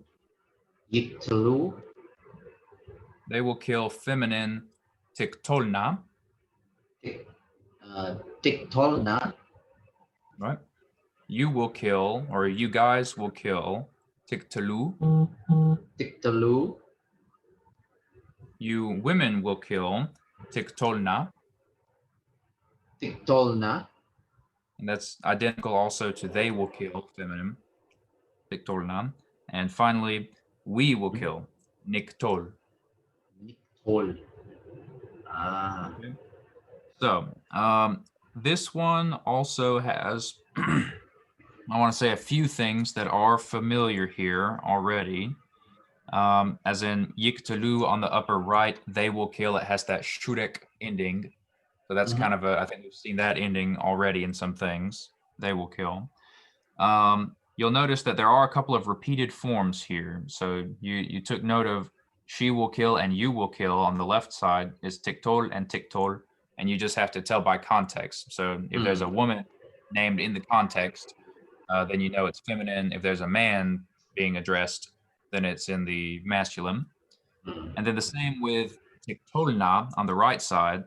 Yiktelu. They will kill, feminine, tiktolna. Tiktolna. Right. You will kill, or you guys will kill, tiktelu. Tiktelu. You women will kill, tiktolna. Tiktolna. and that's identical also to they will kill, feminine, tiktolna. And finally, we will kill, niktol. Whole. Ah. Okay. So this one also has, I want to say a few things that are familiar here already. As in Yiktalu on the upper right, they will kill. It has that shurek ending. So that's kind of a, I think we've seen that ending already in some things. They will kill. You'll notice that there are a couple of repeated forms here. So you took note of she will kill and you will kill on the left side is tiktol and tiktol, and you just have to tell by context. So if there's a woman named in the context, then you know it's feminine. If there's a man being addressed, then it's in the masculine. And then the same with tiktolna on the right side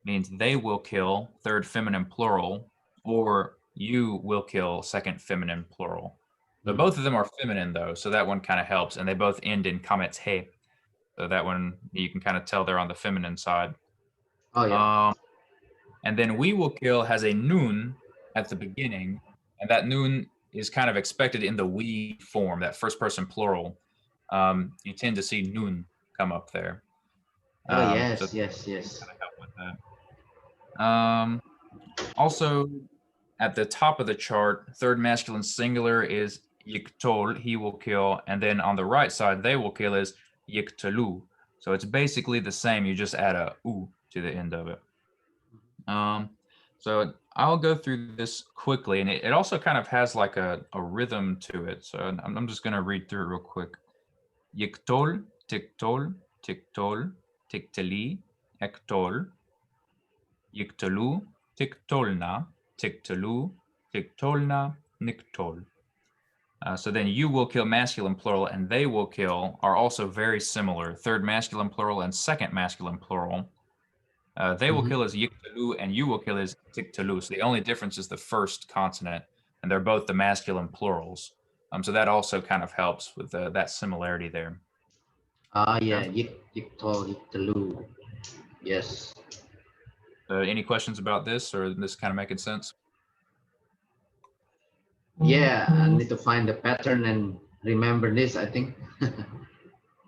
means they will kill, third feminine plural, or you will kill, second feminine plural. But both of them are feminine though, so that one kind of helps. And they both end in kamets he. So that one you can kind of tell they're on the feminine side. Oh yeah. And then we will kill has a nun at the beginning, and that nun is kind of expected in the we form, that first person plural. You tend to see nun come up there. Oh So yes, yes, yes. kind of help with that. Also, at the top of the chart, third masculine singular is yiktol, he will kill, and then on the right side, they will kill is yiktalu. So it's basically the same. You just add a u to the end of it. So I'll go through this quickly, and it also kind of has like a rhythm to it. So I'm just going to read through it real quick. Yiktol, tiktol, tiktol, tiktali, ektol, yiktalu, tiktolna, tiktalu, tiktolna, niktol. So then you will kill masculine plural and they will kill are also very similar. Third masculine plural and second masculine plural. They will kill is yiktalu and you will kill is tiktalu. So the only difference is the first consonant, and they're both the masculine plurals. So that also kind of helps with that similarity there. Ah yeah, Okay. yiktol, yiktalu. Yes. Any questions about this, or this kind of making sense? Yeah, I need to find the pattern and remember this, I think.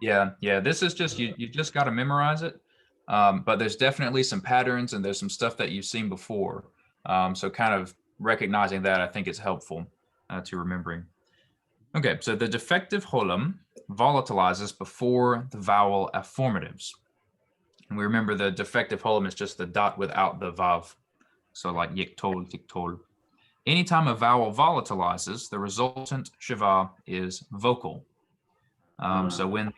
Yeah. This is just you just got to memorize it. But there's definitely some patterns and there's some stuff that you've seen before. So kind of recognizing that I think is helpful to remembering. Okay, so the defective holum volatilizes before the vowel affirmatives. And we remember the defective holum is just the dot without the vav. So like yiktol, tiktol. Anytime a vowel volatilizes, the resultant shiva is vocal. So when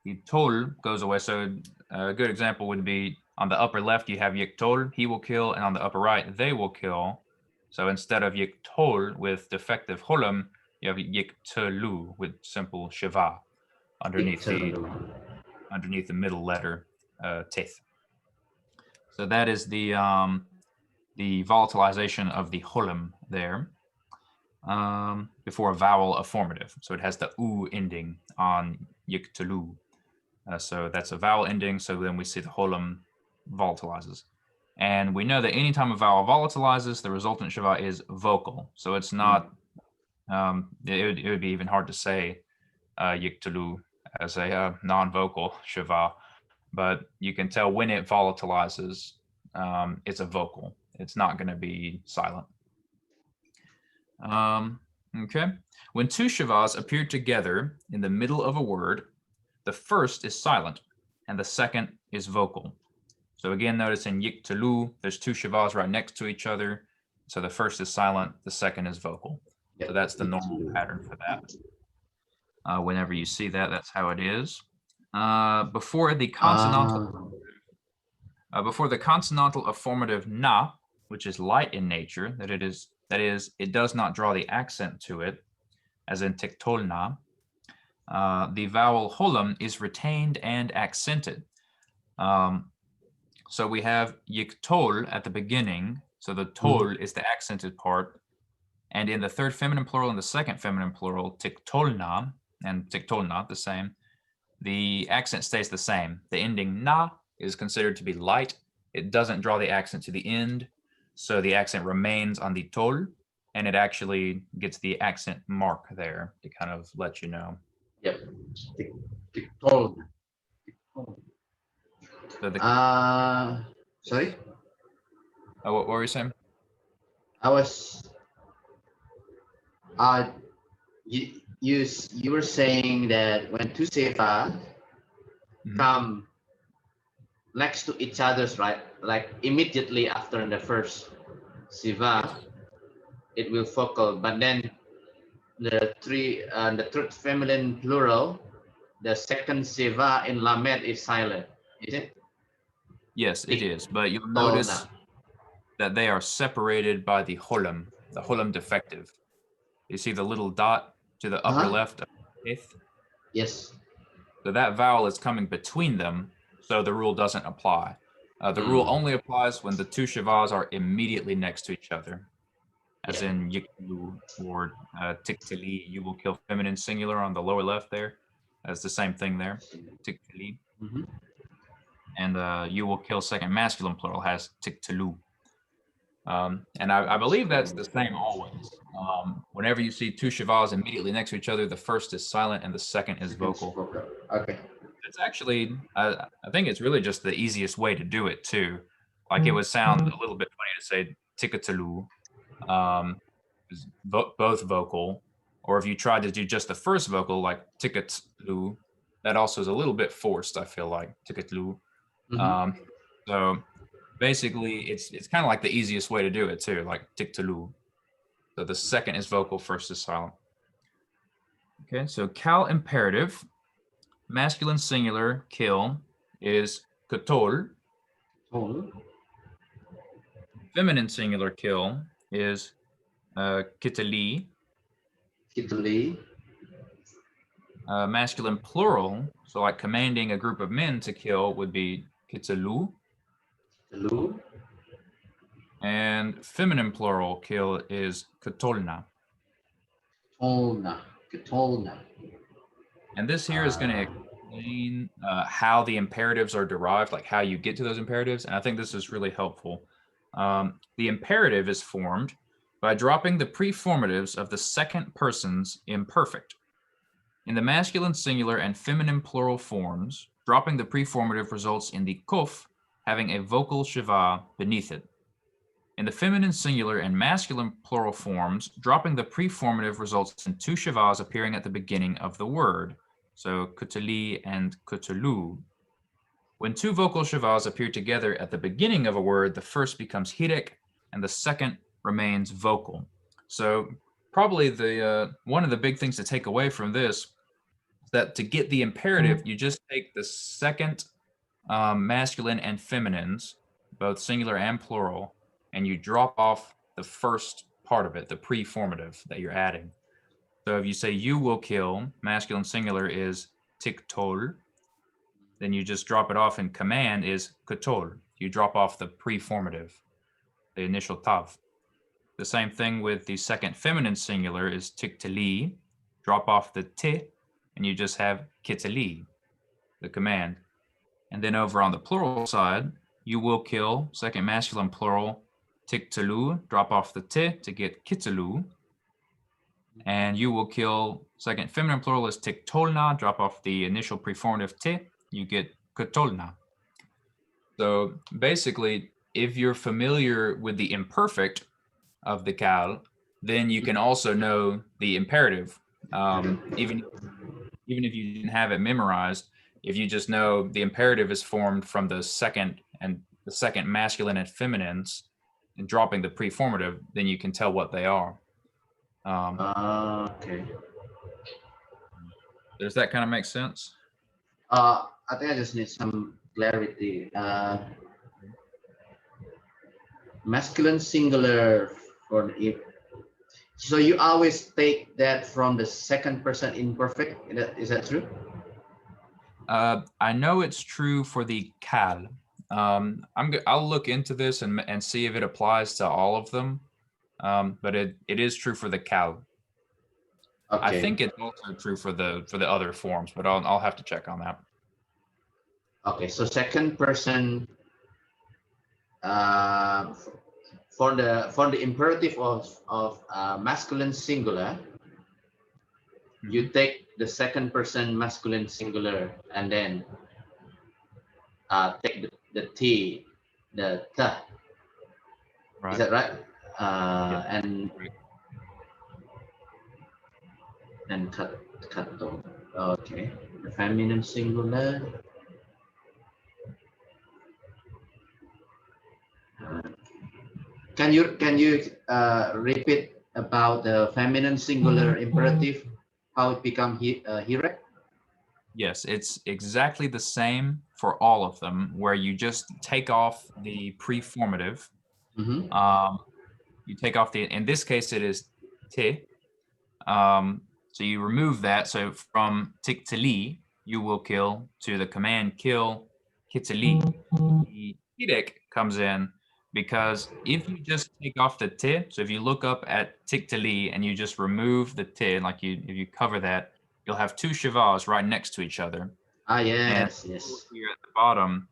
the tol goes away, so a good example would be on the upper left, you have yiktol, he will kill, and on the upper right, they will kill. So instead of yiktol with defective holum, you have yiktelu with simple shiva underneath the middle letter teth. So that is the volatilization of the holum there before a vowel affirmative. So it has the u ending on yiktelu. So that's a vowel ending. So then we see the holum volatilizes. And we know that anytime a vowel volatilizes, the resultant shiva is vocal. So it's not, it would be even hard to say yiktelu as a non-vocal shiva. But you can tell when it volatilizes, it's a vocal. It's not going to be silent. Okay. When two shivas appear together in the middle of a word, the first is silent and the second is vocal. So again, notice in yiktelu, there's two shivas right next to each other. So the first is silent, the second is vocal. Yep. So that's the normal pattern for that. Whenever you see that, that's how it is. Before the consonantal affirmative na, which is light in nature, that is, it does not draw the accent to it, as in tiktolna. The vowel holum is retained and accented. So we have yiktol at the beginning. So the tol is the accented part. And in the third feminine plural and the second feminine plural, tiktolna and tiktolna, the same, the accent stays the same. The ending na is considered to be light. It doesn't draw the accent to the end. So the accent remains on the tol, and it actually gets the accent mark there to kind of let you know. Yep. Told. So the, Sorry, what were you saying? I was you were saying that when two seva Mhm. come next to each other's, right, like immediately after the first seva, it will focal, but then the third feminine plural, the second seva in lamed is silent, is it? Yes, it is. But you'll Tolna. notice that they are separated by the holam defective. You see the little dot to the upper Uh-huh. left of the eighth? Yes. So that vowel is coming between them, so the rule doesn't apply. The rule only applies when the two shavas are immediately next to each other, as Yeah. in yiklu or tiktili. You will kill feminine singular on the lower left there. That's the same thing there, tiktili. Mhm. And you will kill second masculine plural has tiktilu. And I believe that's the same always. Whenever you see two shavas immediately next to each other, the first is silent and the second is vocal. Okay. It's actually, I think it's really just the easiest way to do it too. Like it would sound a little bit funny to say tikatalu, both vocal, or if you tried to do just the first vocal, like tikatlu, that also is a little bit forced. I feel like tikatlu. Mhm. Um, so basically, it's kind of like the easiest way to do it too, like tiktalu. So the second is vocal, first is silent. Okay, so Qal imperative, masculine singular kill is katol. Tol. Feminine singular kill is kitali. Italy. Masculine plural, so like commanding a group of men to kill would be kitalu. Lu. And feminine plural kill is katolna. Tolna. Tolna. And this here is going to explain how the imperatives are derived, like how you get to those imperatives. And I think this is really helpful. The imperative is formed by dropping the preformatives of the second person's imperfect. In the masculine singular and feminine plural forms, dropping the preformative results in the kuf having a vocal shiva beneath it. In the feminine singular and masculine plural forms, dropping the preformative results in two shivas appearing at the beginning of the word. So kutali and kutulu. When two vocal shivas appear together at the beginning of a word, the first becomes hirik and the second remains vocal. So probably the one of the big things to take away from this is that to get the imperative, you just take the second masculine and feminines, both singular and plural, and you drop off the first part of it, the preformative that you're adding. So if you say you will kill, masculine singular is tiktol, then you just drop it off, and command is kutol. You drop off the preformative, the initial tav. The same thing with the second feminine singular is tiktali. Drop off the ti, and you just have kitali, the command. And then over on the plural side, you will kill, second masculine plural, tiktalu, drop off the ti to get kitalu. And you will kill, second feminine plural is tiktolna, drop off the initial preformative ti, you get kutolna. So basically, if you're familiar with the imperfect of the Qal, then you can also know the imperative. Even if you didn't have it memorized, if you just know the imperative is formed from the second masculine and feminines and dropping the preformative, then you can tell what they are. Okay. Does that kind of make sense? I think I just need some clarity. Masculine singular for if. So you always take that from the second person imperfect. Is that true? I know it's true for the Qal. I'll look into this and see if it applies to all of them. But it is true for the Qal. I Okay. think it's also true for the other forms, but I'll have to check on that. Okay. So second person for the imperative of masculine singular, you take the second person masculine singular and then take the t, the t. Right. Is that right? Yeah. And cut off. Okay. The feminine singular. Can you repeat about the feminine singular imperative? How it become here? Yes, it's exactly the same for all of them, where you just take off the preformative. Mm-hmm. You take off in this case, it is te. So you remove that. So from tiktali, you will kill, to the command kill, kitali. The hidek comes in because if you just take off the te, so if you look up at tiktali and you just remove the te, like if you cover that, you'll have two shavas right next to each other. And Yes. here at the bottom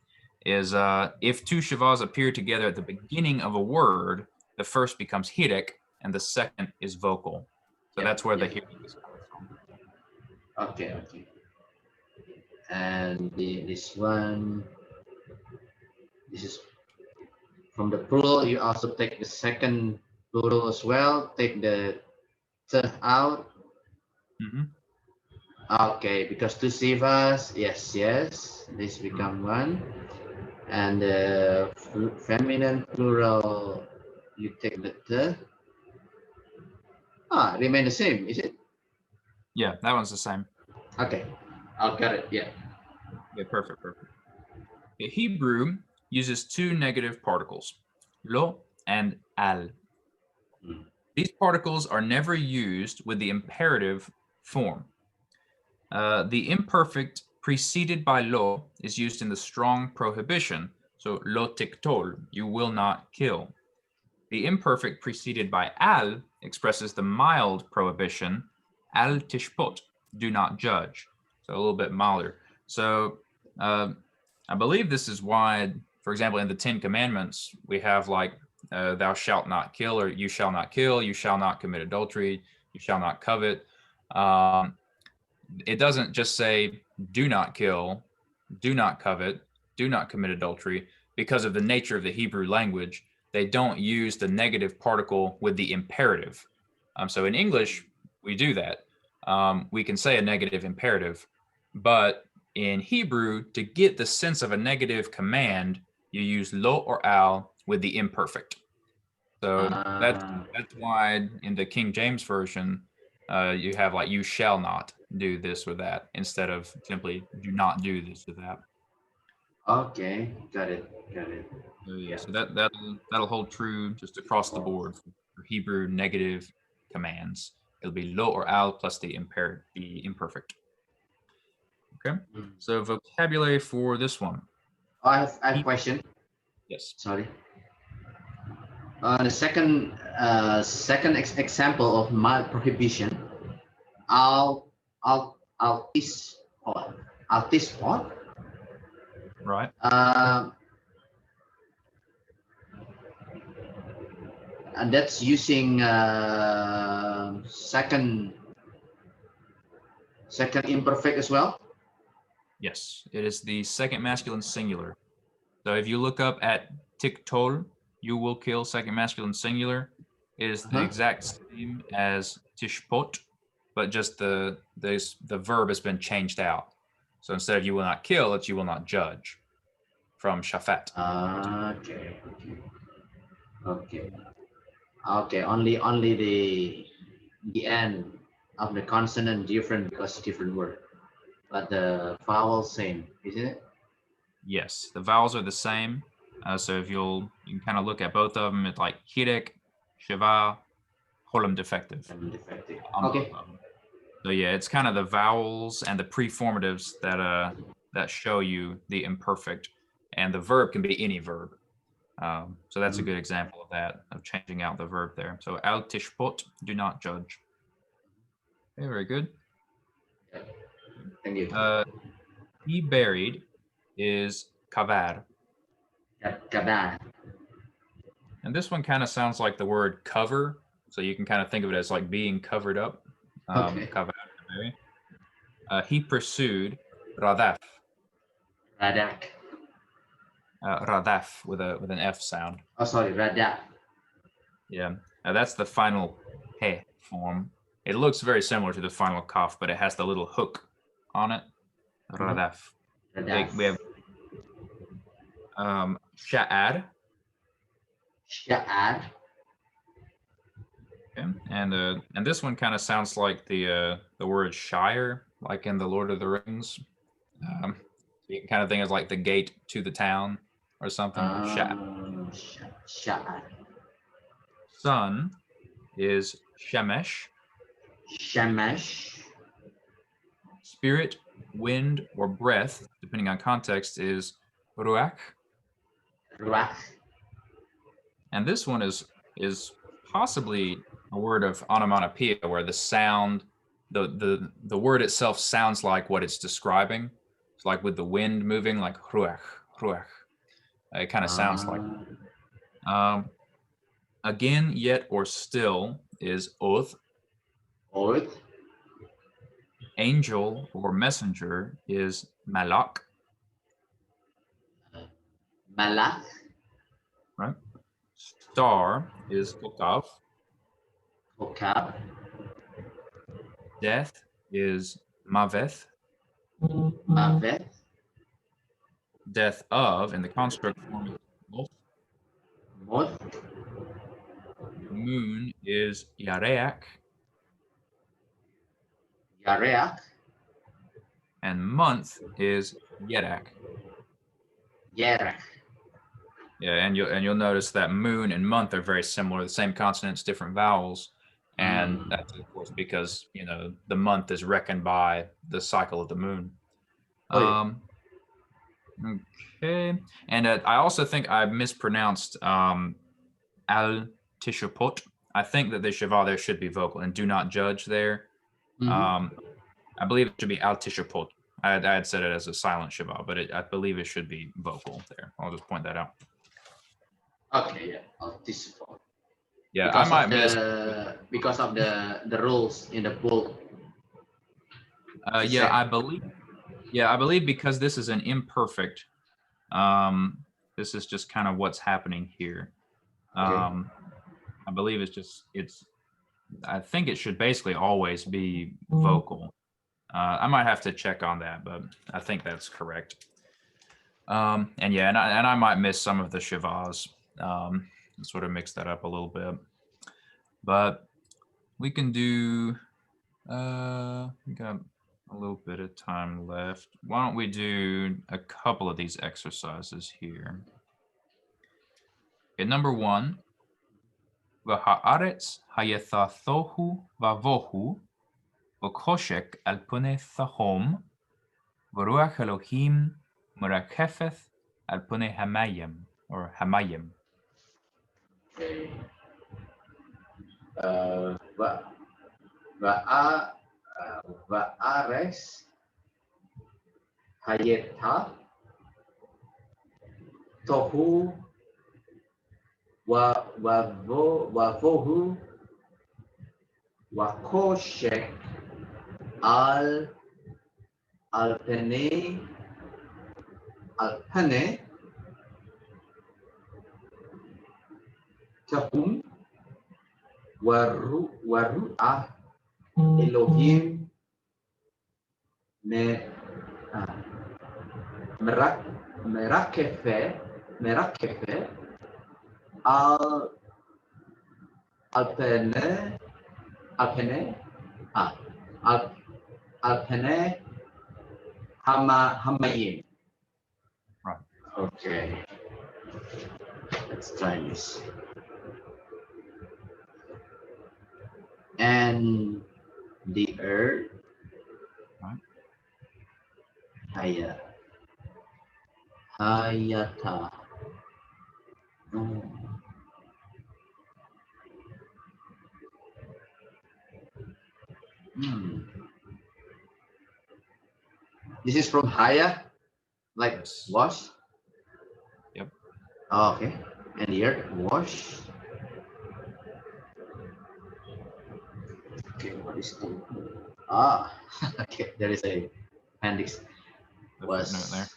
is if two shavas appear together at the beginning of a word, the first becomes hidek and the second is vocal. So that's where the hidek is coming from. Okay. And this one, this is from the plural. You also take the second plural as well. Take the t out. Mm-hmm. Okay, because two sivas, yes. This become one. And the feminine plural, you take the t. Remain the same, is it? Yeah, that one's the same. Okay, I got it. Yeah. Yeah, perfect. The Hebrew uses two negative particles, lo and al. These particles are never used with the imperative form. The imperfect preceded by lo is used in the strong prohibition. So lo tiktol, you will not kill. The imperfect preceded by al expresses the mild prohibition, al tishpot, do not judge. So a little bit milder. So I believe this is why, for example, in the 10 Commandments, we have like, thou shalt not kill, or you shall not kill, you shall not commit adultery, you shall not covet. It doesn't just say do not kill, do not covet, do not commit adultery. Because of the nature of the Hebrew language, they don't use the negative particle with the imperative. So in English, we do that. We can say a negative imperative, but in Hebrew, to get the sense of a negative command, you use lo or al with the imperfect. So that's why in the King James Version, you have like you shall not do this or that instead of simply do not do this or that. Okay, got it. So that'll hold true just across the board for Hebrew negative commands. It'll be lo or al plus the imperfect. Okay. So vocabulary for this one. I have a question. Yes. Sorry. The second example of mild prohibition, altis pot. Right. And that's using second imperfect as well. Yes, it is the second masculine singular. So if you look up at tiktol, you will kill, second masculine singular, it is the exact same as tishpot, but just the verb has been changed out. So instead of you will not kill, it's you will not judge, from shafat. Okay. Only the end of the consonant different because different word, but the vowel same, isn't it? Yes, the vowels are the same. So if you can kind of look at both of them, it's like hirek, shiva, holem defective. Okay. So yeah, it's kind of the vowels and the preformatives that show you the imperfect, and the verb can be any verb. So that's a good example of that, of changing out the verb there. So al tishpot, do not judge. Okay, very good. Thank you. Be buried is kavar. Kavar. And this one kind of sounds like the word cover. So you can kind of think of it as like being covered up. Okay. He pursued Radaf. Radak. Radaf with an F sound. Oh, sorry, Radak. Yeah. That's the final he form. It looks very similar to the final kaf, but it has the little hook on it. Radaf. Radak. We have Sha'ad. Sha'ad. Okay. And this one kind of sounds like the word Shire, like in the Lord of the Rings. You can kind of think of like the gate to the town or something. Sha'ad. Sun is Shemesh. Shemesh. Spirit, wind, or breath, depending on context, is Ruach. Ruach. And this one is possibly a word of onomatopoeia, where the sound, the word itself sounds like what it's describing. It's like with the wind moving, like ruach, ruach. It kind of sounds like. Again, yet, or still is oth. Oath. Angel or messenger is malak. Malak. Right. Star is kokav. Kokab. Death is maveth. Mavet. Death of, in the construct form, is moth. Moth. Moon is yareak. Yareak. And month is yerak. Yerak. Yeah, and you'll notice that moon and month are very similar, the same consonants, different vowels. And that's of course because the month is reckoned by the cycle of the moon. Okay, and I also think I mispronounced al tishupot. I think that the shiva there should be vocal, and do not judge there. I believe it should be al tishupot. I had said it as a silent shiva, but I believe it should be vocal there. I'll just point that out. Okay, yeah, Participle. Yeah, because I might miss. Because of the rules in the book. Yeah, I believe. Yeah, I believe because this is an imperfect. This is just kind of what's happening here. Okay. I believe I think it should basically always be vocal. I might have to check on that, but I think that's correct. And yeah, and I might miss some of the shivas. Sort of mix that up a little bit. But we can do, we got a little bit of time left. Why don't we do a couple of these exercises here? Okay, number 1. V'ha'aretz hayethathohu vavohu v'koshek al punei thahom v'ruach Elohim murakefeth al punei hamayim, or hamayim. Okay. Va'ares hayetha tohu wavohu wakoshek alpene tahum waru'ah Elohim merakefe alpene hamayim. Right. Okay. Let's try this. And the earth. Right. Hayata. This is from Haya, like Yes. wash. Yep. Oh, okay. And the earth wash. Okay, what is the okay, there is a appendix. The footnote there.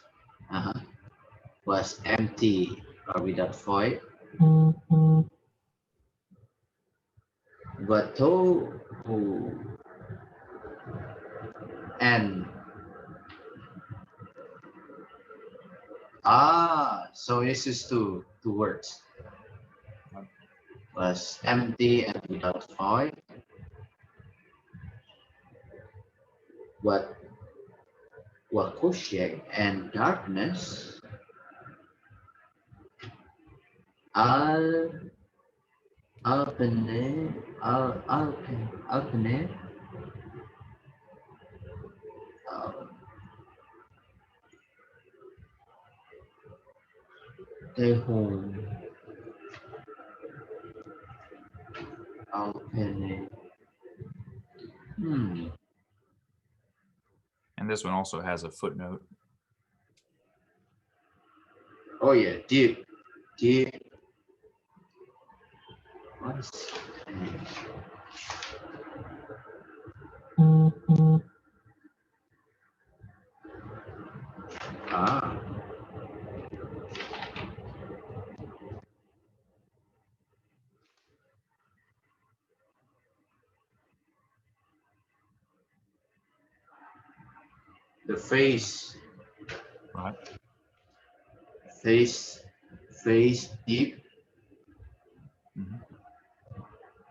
Was empty or without void. But tohu and so this is two words. Was empty and without void. What wakushye and darkness. Alpine Tehun Alpine. And this one also has a footnote. Oh yeah, deep. What is the face. Right. Face deep.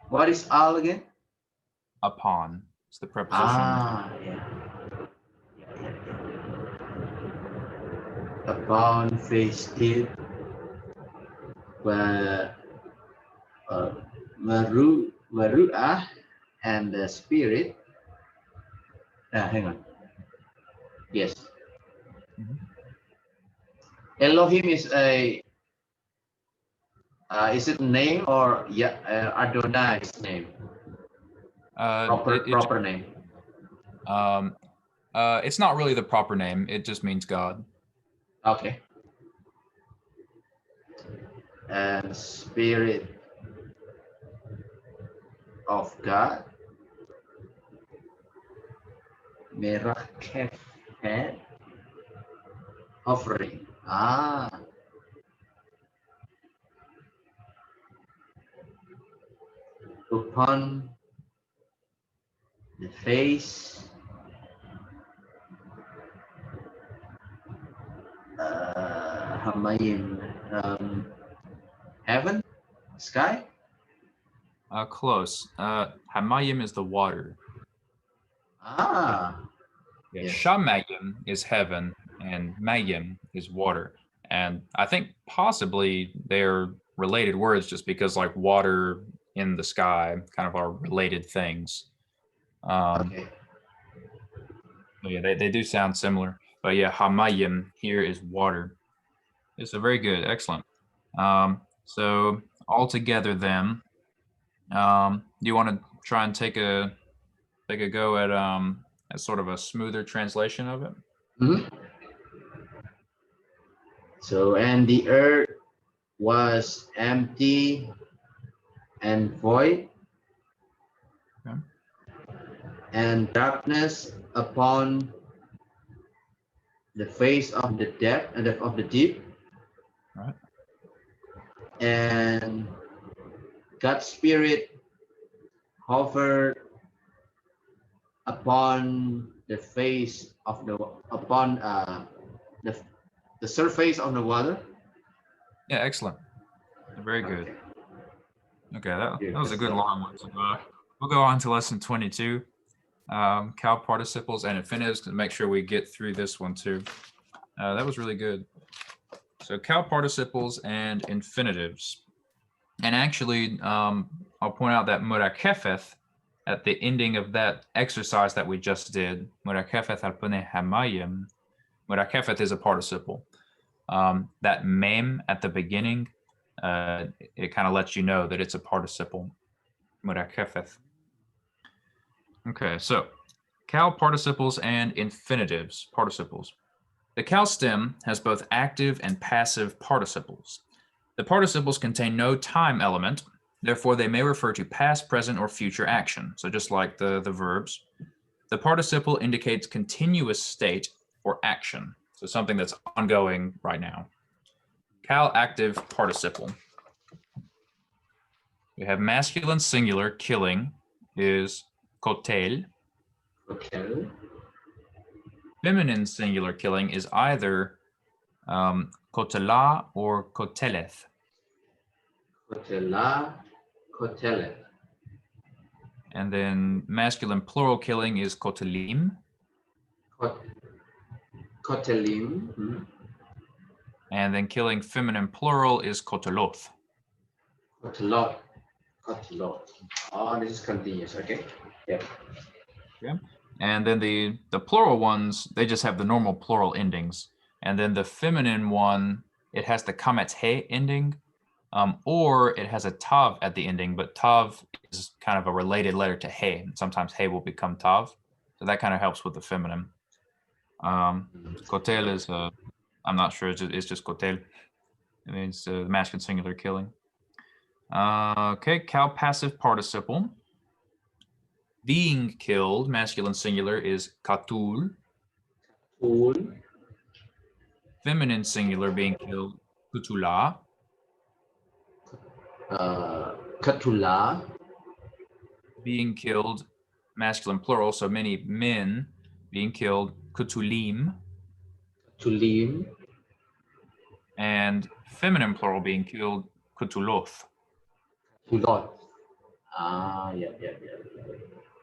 What is al again? Upon. It's the preposition. Yeah. Upon face deep. Maru'ah and the spirit. Hang on. Yes. Elohim is is it name or Adonai's name? Proper name. It's not really the proper name. It just means God. Okay. And spirit of God. Merah kefet offering. Upon the face Hamayim, heaven, sky. Close. Hamayim is the water. Yeah. Yes. Shamayim is heaven, and Mayim is water. And I think possibly they're related words just because like water in the sky kind of are related things. Okay. Yeah, they do sound similar. But yeah, Hamayim here is water. It's a very good, excellent. So all together then, do you want to try and take a go at sort of a smoother translation of it? So, and the earth was empty and void, and darkness upon the face of the depth and of the deep. Right. And God's spirit hovered upon the face of the surface of the water. Yeah, excellent. Very good. Okay, that was a good long one. So, we'll go on to lesson 22. Qal participles and infinitives, to make sure we get through this one too. That was really good. So Qal participles and infinitives. And actually, I'll point out that murakefeth at the ending of that exercise that we just did, murakefeth alpune hamayim, murakefeth is a participle. That mem at the beginning, it kind of lets you know that it's a participle, murakefeth. Okay, so Qal participles and infinitives, participles. The Qal stem has both active and passive participles. The participles contain no time element. Therefore, they may refer to past, present, or future action. So just like the verbs. The participle indicates continuous state or action. So something that's ongoing right now. Qal active participle. We have masculine singular killing is kotel. Kotel. Feminine singular killing is either kotela or koteleth. Kotela. Koteleth. And then masculine plural killing is kotelim. Kotelim. Hmm. And then killing feminine plural is koteloth. Kotelot. Kotelot. Oh, this is continuous. Okay. Yeah. Okay. And then the plural ones, they just have the normal plural endings. And then the feminine one, it has the kamet he ending, or it has a tav at the ending, but tav is kind of a related letter to he. Sometimes he will become tav. So that kind of helps with the feminine. Kotel is, I'm not sure, it's just kotel. It means the masculine singular killing. Okay, Qal passive participle. Being killed, masculine singular, is katul. Cool. Feminine singular being killed, kutula. Katula. Being killed, masculine plural, so many men being killed, kutulim. Tulim. And feminine plural being killed, kutuloth. Tulot. Yeah.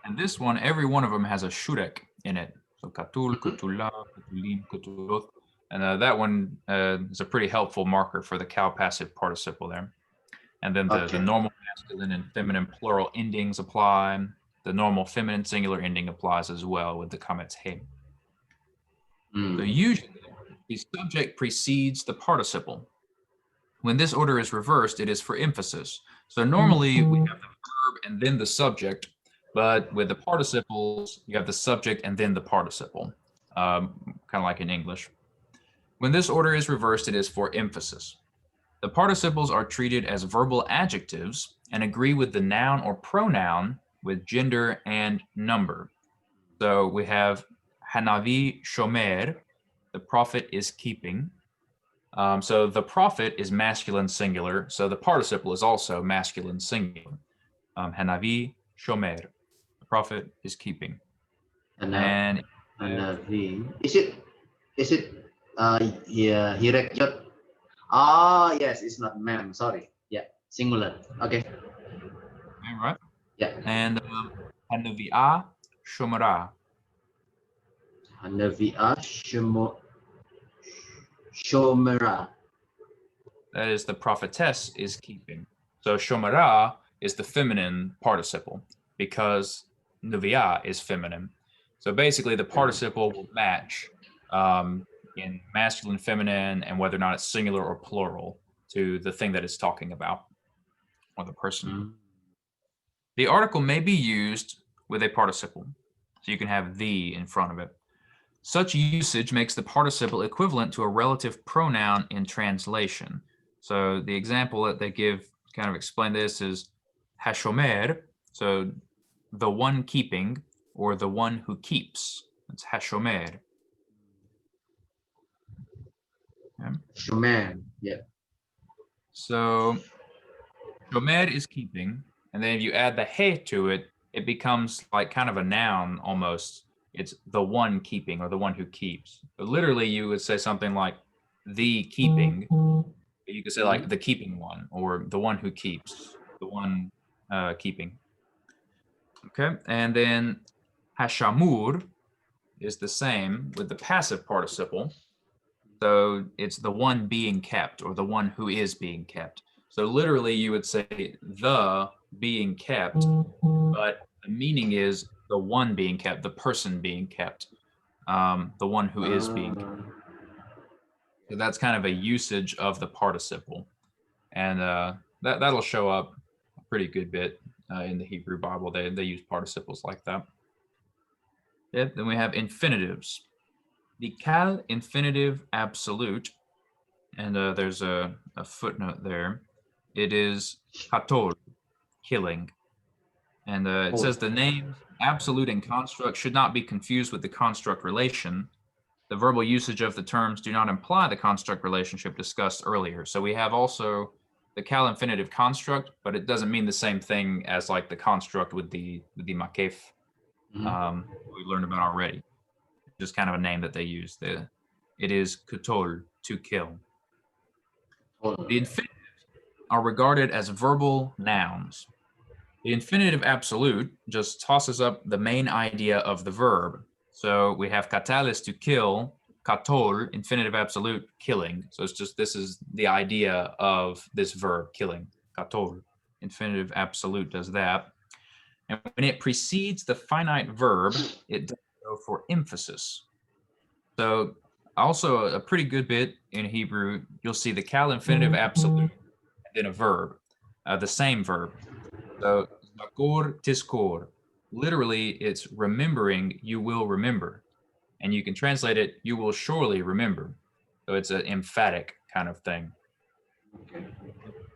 And this one, every one of them has a shurek in it. So katul, kutula, kutulim, kutuloth. And that one is a pretty helpful marker for the Qal passive participle there. And then the normal masculine and feminine plural endings apply. The normal feminine singular ending applies as well with the comments he. So usually the subject precedes the participle. When this order is reversed, it is for emphasis. So normally we have the verb and then the subject, but with the participles, you have the subject and then the participle, kind of like in English. When this order is reversed, it is for emphasis. The participles are treated as verbal adjectives and agree with the noun or pronoun with gender and number. So we have Hanavi Shomer, the prophet is keeping. So the prophet is masculine singular, so the participle is also masculine singular. Hanavi Shomer, the prophet is keeping. And Hanavi. Is it Hirekyot? Ah, yes, it's not ma'am. Sorry. Yeah, singular. Okay. All right. Yeah. And Hanavi'a Shomara. Hanavi'a Shomera. That is the prophetess is keeping. So Shomara is the feminine participle because Nuvia is feminine. So basically the participle will match in masculine, feminine, and whether or not it's singular or plural to the thing that it's talking about or the person. The article may be used with a participle. So you can have the in front of it. Such usage makes the participle equivalent to a relative pronoun in translation. So the example that they give to kind of explain this is hashomer, so the one keeping or the one who keeps. It's hashomer. Okay. Shomer. Yeah. So shomer is keeping, and then if you add the he to it, it becomes like kind of a noun almost. It's the one keeping or the one who keeps. But literally, you would say something like the keeping. You could say like the keeping one or the one who keeps, the one keeping. Okay, and then hashamur is the same with the passive participle. So it's the one being kept or the one who is being kept. So literally, you would say the being kept, but the meaning is the one being kept, the person being kept, the one who is being kept. So that's kind of a usage of the participle. And that'll show up a pretty good bit in the Hebrew Bible. They use participles like that. Then we have infinitives. The Qal Infinitive Absolute and there's a footnote there. It is katol, killing. And it says the names absolute and construct should not be confused with the construct relation. The verbal usage of the terms do not imply the construct relationship discussed earlier. So we have also the Qal infinitive construct, but it doesn't mean the same thing as like the construct with the makef we learned about already. Just kind of a name that they use. It is kutol, to kill. The infinitives are regarded as verbal nouns. The infinitive absolute just tosses up the main idea of the verb. So we have katalis, to kill, katol, infinitive absolute, killing. So it's just, this is the idea of this verb, killing, katol. Infinitive absolute does that. And when it precedes the finite verb, it does so for emphasis. So also a pretty good bit in Hebrew, you'll see the Qal infinitive absolute and then a verb, the same verb. So zakor tiskor, literally it's remembering, you will remember. And you can translate it, you will surely remember. So it's an emphatic kind of thing. Okay.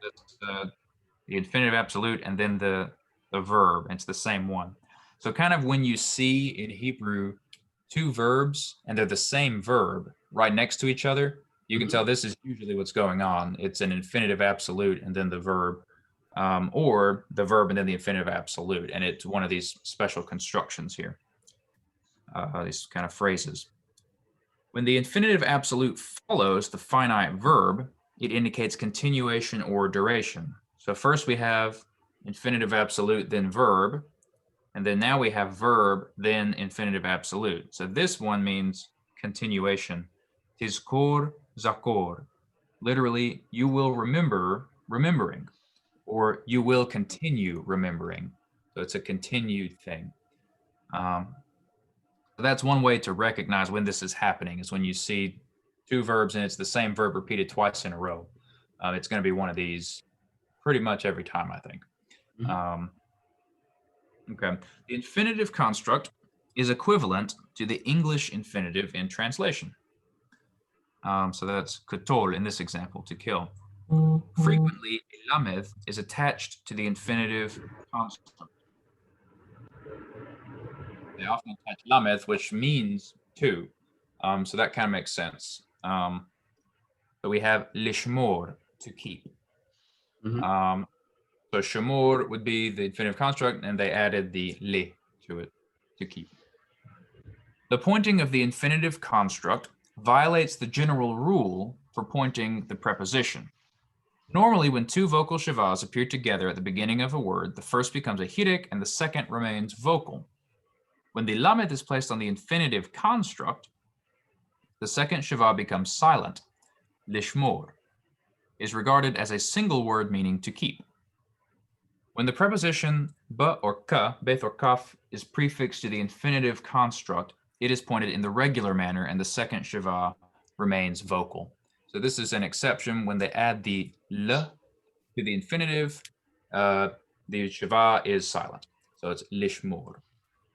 That's the infinitive absolute and then the verb, and it's the same one. So kind of when you see in Hebrew two verbs and they're the same verb right next to each other, you can tell this is usually what's going on. It's an infinitive absolute and then the verb, or the verb and then the infinitive absolute. And it's one of these special constructions here, these kind of phrases. When the infinitive absolute follows the finite verb, it indicates continuation or duration. So first we have infinitive absolute, then verb, and then now we have verb, then infinitive absolute. So this one means continuation. Tizkor zakor. Literally, you will remember remembering, or you will continue remembering. So it's a continued thing. So that's one way to recognize when this is happening, is when you see two verbs and it's the same verb repeated twice in a row. It's going to be one of these pretty much every time, I think. Okay. The infinitive construct is equivalent to the English infinitive in translation. So that's katol in this example, to kill. Frequently, a lamed is attached to the infinitive construct. They often attach lamed, which means to. So that kind of makes sense. So we have lishmor, to keep. So shamor would be the infinitive construct, and they added the le to it, to keep. The pointing of the infinitive construct violates the general rule for pointing the preposition. Normally, when two vocal shavas appear together at the beginning of a word, the first becomes a hidik and the second remains vocal. When the lamed is placed on the infinitive construct, the second shava becomes silent, lishmor, is regarded as a single word meaning to keep. When the preposition ba or ka, beth or kaf, is prefixed to the infinitive construct, it is pointed in the regular manner and the second shava remains vocal. So this is an exception when they add the l to the infinitive, the shava is silent. So it's lishmor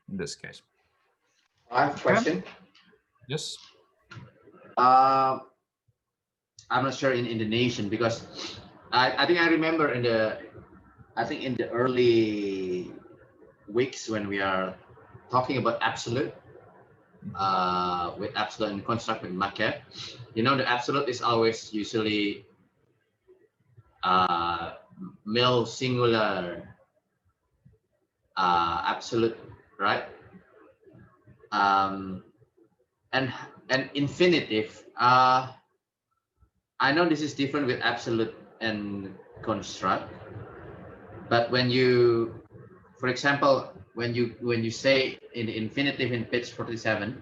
in this case. I have a question. Yes. I'm not sure in Indonesian, because I think I remember in the early weeks when we are talking about absolute, with absolute and construct with makef. The absolute is always usually male singular absolute, right? And infinitive, I know this is different with absolute and construct, but when you, for example, when you say in the infinitive in page 47,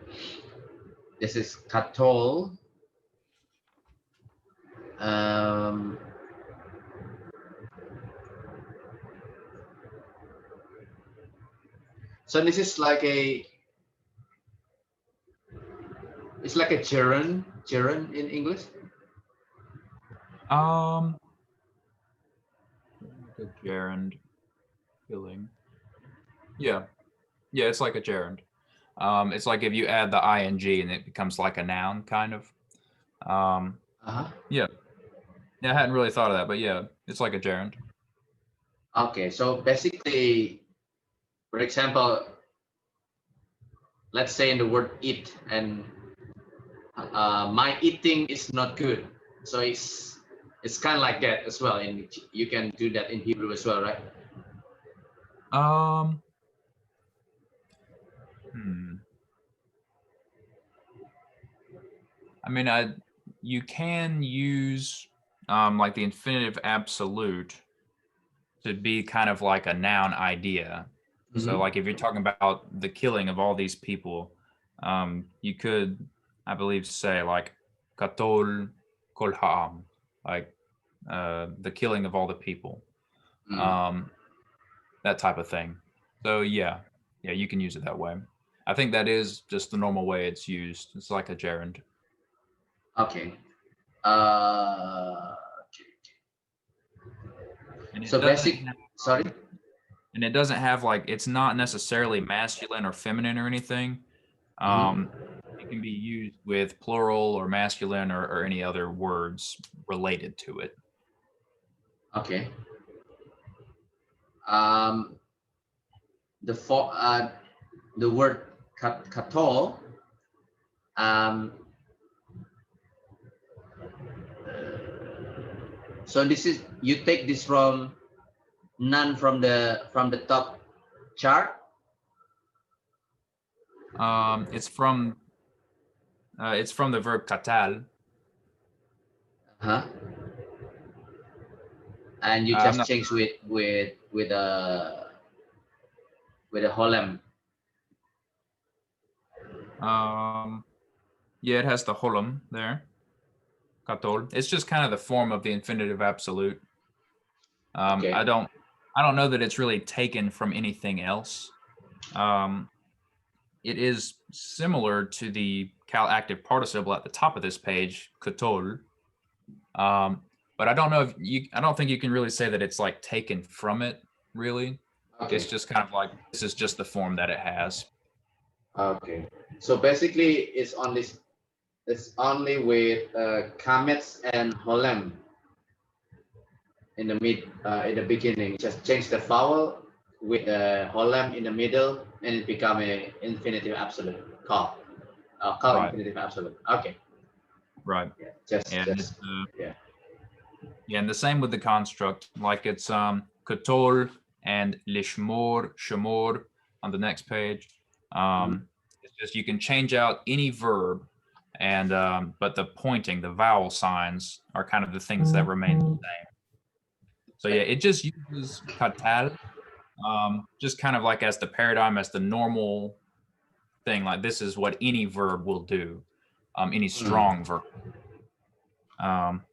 this is katol. So this is like it's like a gerund in English. The gerund killing. Yeah, it's like a gerund. It's like if you add the ing and it becomes like a noun, kind of. Uh-huh. Yeah. Yeah, I hadn't really thought of that, but yeah, it's like a gerund. Okay, so basically, for example, let's say in the word eat, and my eating is not good. So it's kind of like that as well, and you can do that in Hebrew as well, right? Um, hmm. I mean, you can use like the infinitive absolute to be kind of like a noun idea. So, Mm-hmm. like if you're talking about the killing of all these people, you could, I believe, say like katol kol ha'am, like the killing of all the people, Mm. um, that type of thing. So yeah, yeah, you can use it that way. I think that is just the normal way it's used. It's like a gerund. Okay. Uh, And it so doesn't basic. have, Sorry. and it doesn't have like it's not necessarily masculine or feminine or anything. Mm-hmm. Um, it can be used with plural or masculine or any other words related to it. Okay. Um, the for the word katol. Um, so this is, you take this from none from the top chart. It's from the verb katal. Huh? And you I'm just not. change with a holem. Yeah, it has the holum there. Katol. It's just kind of the form of the infinitive absolute. Um, Okay. I don't. I don't know that it's really taken from anything else. Um, it is similar to the Qal active participle at the top of this page, katol. Um, but I don't know if you. I don't think you can really say that it's like taken from it. Really, it's Okay. just kind of like this is just the form that it has. Okay. So basically, it's only with kamets and holem in the beginning. Just change the vowel with the holem in the middle, and it become a infinitive absolute. Call Right. infinitive absolute. Okay. Right. Yeah. And it's, Yeah. yeah, and the same with the construct. Like it's katol and lishmor, shamor on the next page. Mhm. It's just you can change out any verb, and but the pointing, the vowel signs are kind of the things that remain the same. So yeah, it just uses katal, just kind of like as the paradigm, as the normal thing. Like this is what any verb will do, any Mm. strong verb. Um,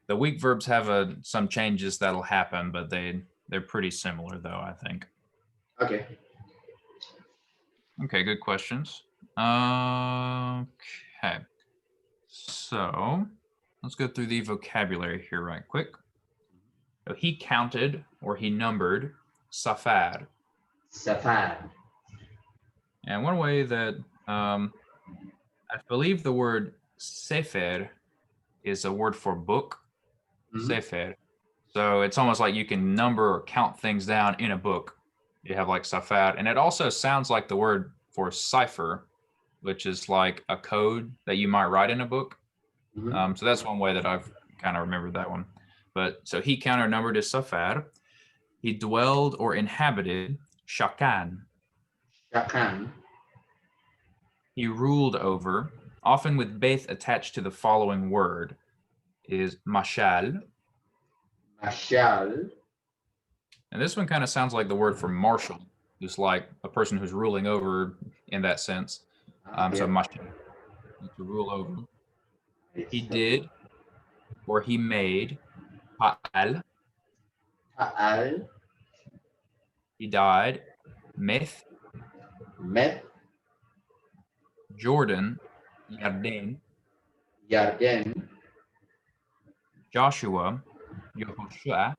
the weak verbs have some changes that'll happen, but they're pretty similar though, I think. Okay. Okay, good questions. Okay, so let's go through the vocabulary here right quick. So he counted or he numbered safar. Safar. And one way that I believe the word sefer is a word for book, Mhm. sefer. So it's almost like you can number or count things down in a book. You have like safar, and it also sounds like the word for cipher, which is like a code that you might write in a book. Mhm. So that's one way that I've kind of remembered that one. But so he counter numbered is safar. He dwelled or inhabited shakan. Shakan. He ruled over, often with beth attached to the following word, is mashal. Mashal. And this one kind of sounds like the word for marshal, just like a person who's ruling over in that sense. So Yeah. mashal, to rule over. He It's did or he made pa'al. Ta'al. He died. Meth, Met. Jordan, Yarden, Yarden. Joshua, Yehoshua,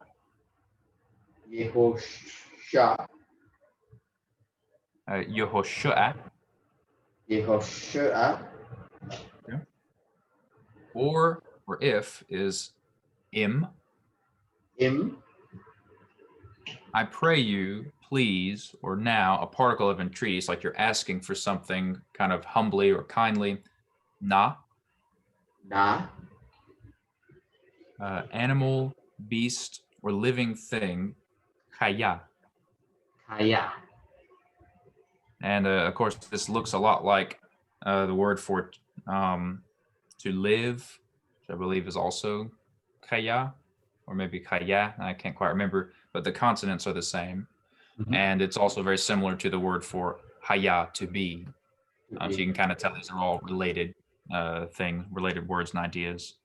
Yehoshua. Yehoshua, Yehoshua. okay, or for if is im. Im. I pray you, please, or now, a particle of entreaty. It's like you're asking for something kind of humbly or kindly. Na. Da. Animal, beast, or living thing. Kaya. Kaya. And of course, this looks a lot like the word for to live, which I believe is also kaya, or maybe kaya. I can't quite remember, but the consonants are the same. Mhm. And it's also very similar to the word for haya, to be. So you can kind of tell these are all related related words and ideas.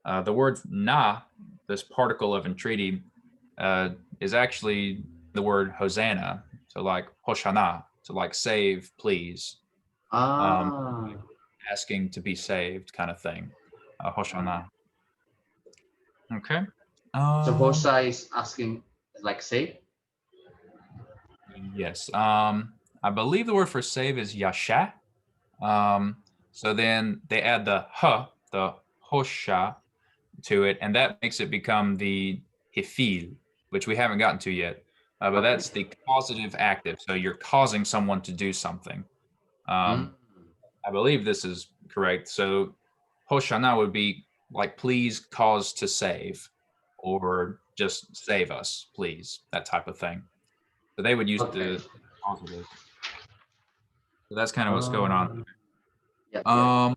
The word na, this particle of entreaty, is actually the word hosanna. So like hoshana, to like save, please, Ah. asking to be saved, kind of thing. Hoshana. Okay. So Hosa is asking, like, say. Yes. I believe the word for save is yasha. So then they add the h, the hosha, to it, and that makes it become the hifil, which we haven't gotten to yet. But Okay. that's the causative active. So you're causing someone to do something. Mm. I believe this is correct. So hoshana would be like, please cause to save, or just save us, please, that type of thing. So they would use Okay. the causative. So that's kind of what's going on. Yeah, yeah. Um,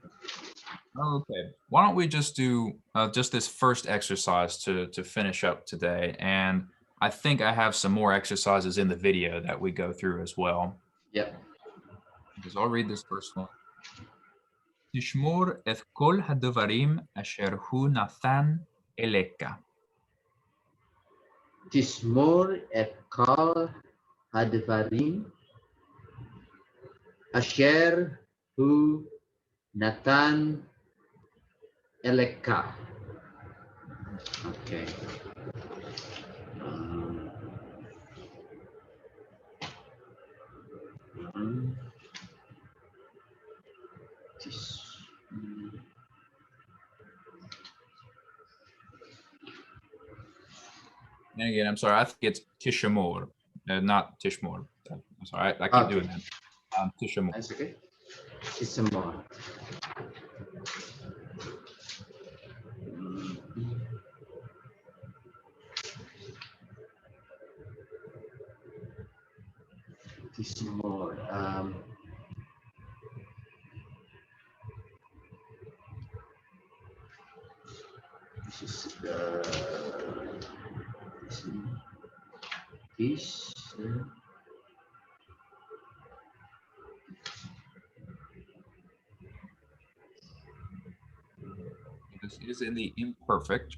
okay. Why don't we just do just this first exercise to finish up today? And I think I have some more exercises in the video that we go through as well. Yeah. Because I'll read this first one. תשמור את כל הדברים אשר הוא נתן אליך. תשמור את כל הדברים אשר הוא נתן אליך. Okay. And again, I'm sorry, I think it's Tishamor, not Tishmor. I'm sorry, I keep doing that. Tishamor. That's okay. Tismor. Tismor. This is this. This is in the imperfect.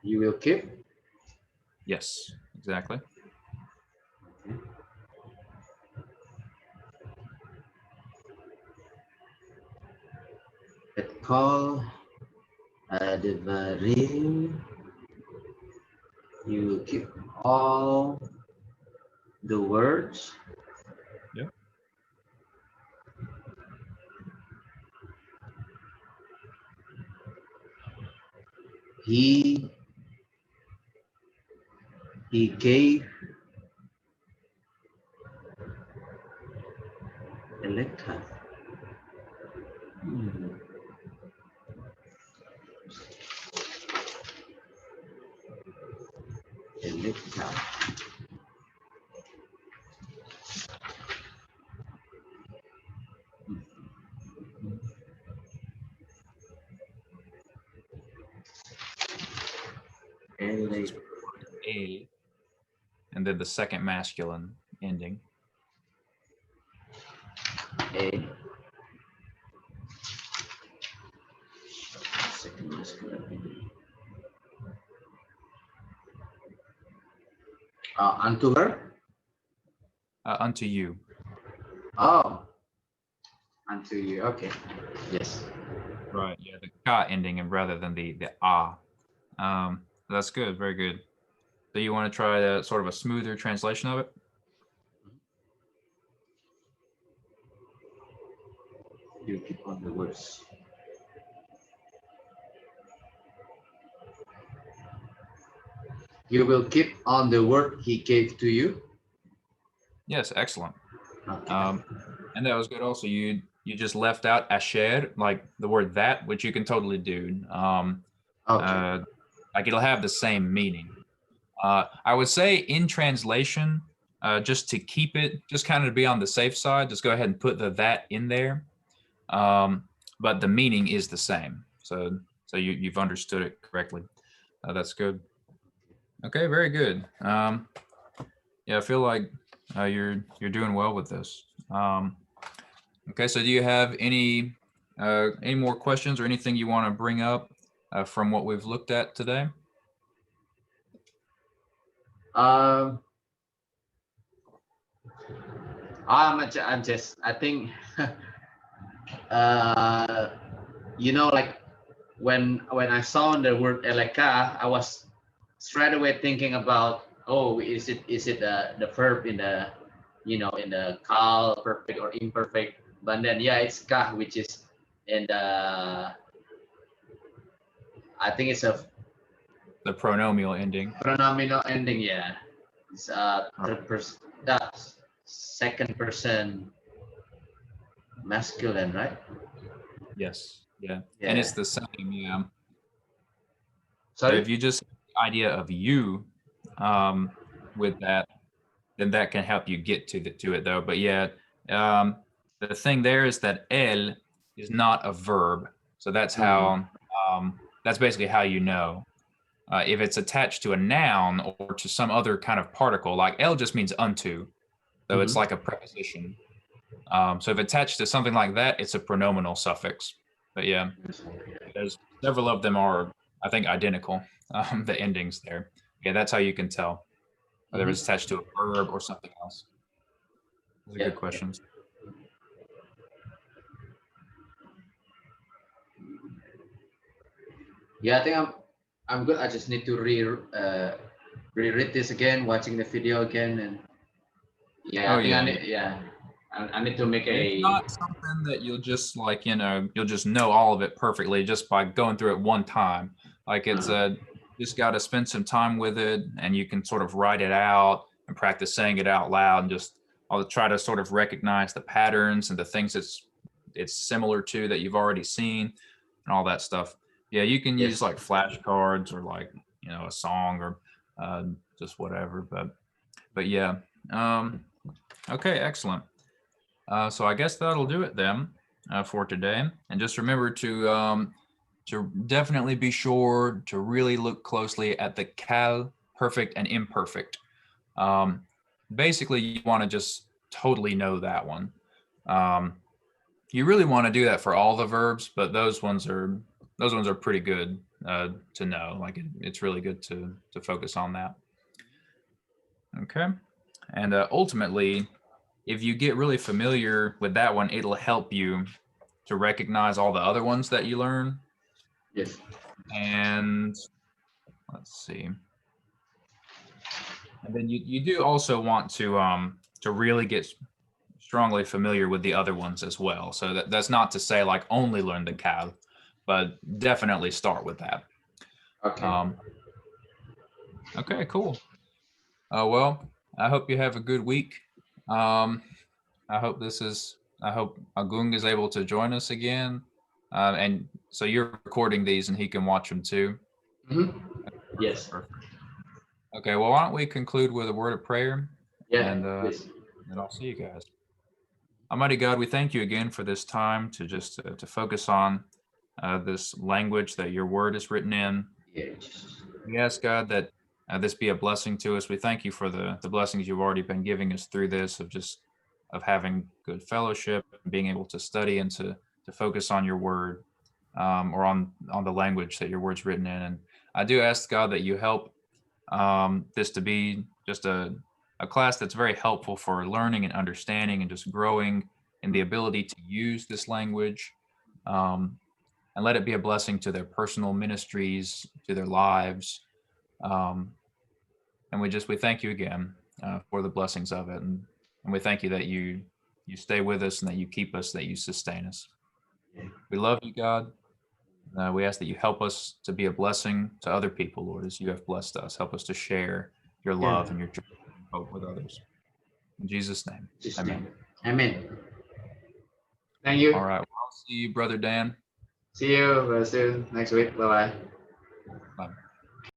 You will keep. Yes, exactly. It call adverim. You will keep all the words. Yeah. He gave Electra. Electra. A, and then the second masculine ending. A. Second masculine ending. Unto her? Unto you. Oh. Unto you. Okay. Yes. Right. Yeah, the ka ending and rather than the ah. That's good. Very good. So you want to try a sort of a smoother translation of it? You keep on the words. You will keep on the word he gave to you. Yes, excellent. Okay. And that was good. Also, you just left out asher, like the word that, which you can totally do. Okay. Like it'll have the same meaning. I would say in translation, just to keep it, just kind of to be on the safe side, just go ahead and put the that in there. But the meaning is the same. So you've understood it correctly. That's good. Okay, very good. Yeah, I feel like you're doing well with this. Okay, so do you have any more questions or anything you want to bring up from what we've looked at today? Um, I'm just, I think, uh, like when I saw the word eleka, I was straight away thinking about, oh, is it the verb in the, in the Qal perfect or imperfect? But then yeah, it's ka, which is in the, I think it's a The pronomial ending. pronominal ending. Yeah, it's Right. third person, that's second person masculine, right? Yes. Yeah. And Yeah. it's the same. Yeah. So Sorry. if you just have the idea of you um, with that, then that can help you get to it though. But yeah, um, the thing there is that el is not a verb, so that's Mm. how that's basically how you know. If it's attached to a noun or to some other kind of particle, like el just means unto, so it's Mm-hmm. like a preposition. So if attached to something like that, it's a pronominal suffix. But yeah, there's several of them are, I think, identical. The endings there. Yeah, that's how you can tell whether it's Mm-hmm. attached to a verb or something else. Those are Yeah. good questions. Yeah, I think I'm good. I just need to reread this again, watching the video again, and yeah, Oh I think I yeah, need, yeah, I need to make and it's a, not something that you'll just like you'll just know all of it perfectly just by going through it one time. Like it's uh, just got to spend some time with it, and you can sort of write it out and practice saying it out loud, and just I'll try to sort of recognize the patterns and the things it's similar to that you've already seen and all that stuff. Yeah, you can use yes. like flashcards or like a song or just whatever. But yeah, um, okay, excellent. So I guess that'll do it then for today. And just remember to definitely be sure to really look closely at the Qal, perfect, and imperfect. Um, Basically, you want to just totally know that one. Um, you really want to do that for all the verbs, but those ones are pretty good to know. Like it's really good to focus on that. Okay, and ultimately, if you get really familiar with that one, it'll help you to recognize all the other ones that you learn. Yes. And let's see. And then you do also want to really get strongly familiar with the other ones as well. So that's not to say like only learn the cab, but definitely start with that. Okay. Um, okay, cool. Well, I hope you have a good week. Um, I hope Agung is able to join us again. And so you're recording these and he can watch them too. Mm-hmm. Perfect, Yes. perfect. Okay, well, why don't we conclude with a word of prayer Yeah. and Please. then I'll see you guys. Almighty God, we thank you again for this time to just to focus on this language that your word is written in. Yeah. Jesus. We ask God that this be a blessing to us. We thank you for the blessings you've already been giving us through this of having good fellowship, being able to study and to focus on your word or on the language that your word's written in. And I do ask God that you help this to be just a class that's very helpful for learning and understanding and just growing in the ability to use this language. Um, and let it be a blessing to their personal ministries, to their lives. Um, and we thank you again for the blessings of it. And we thank you that you stay with us and that you keep us, that you sustain us. We love you, God. We ask that you help us to be a blessing to other people, Lord, as you have blessed us. Help us to share your Yeah. love and your joy and hope with others. In Jesus' name, Jesus' amen. name. Amen. Thank you. All right. Well, I'll see you, Brother Dan. See you soon next week. Bye bye. Bye.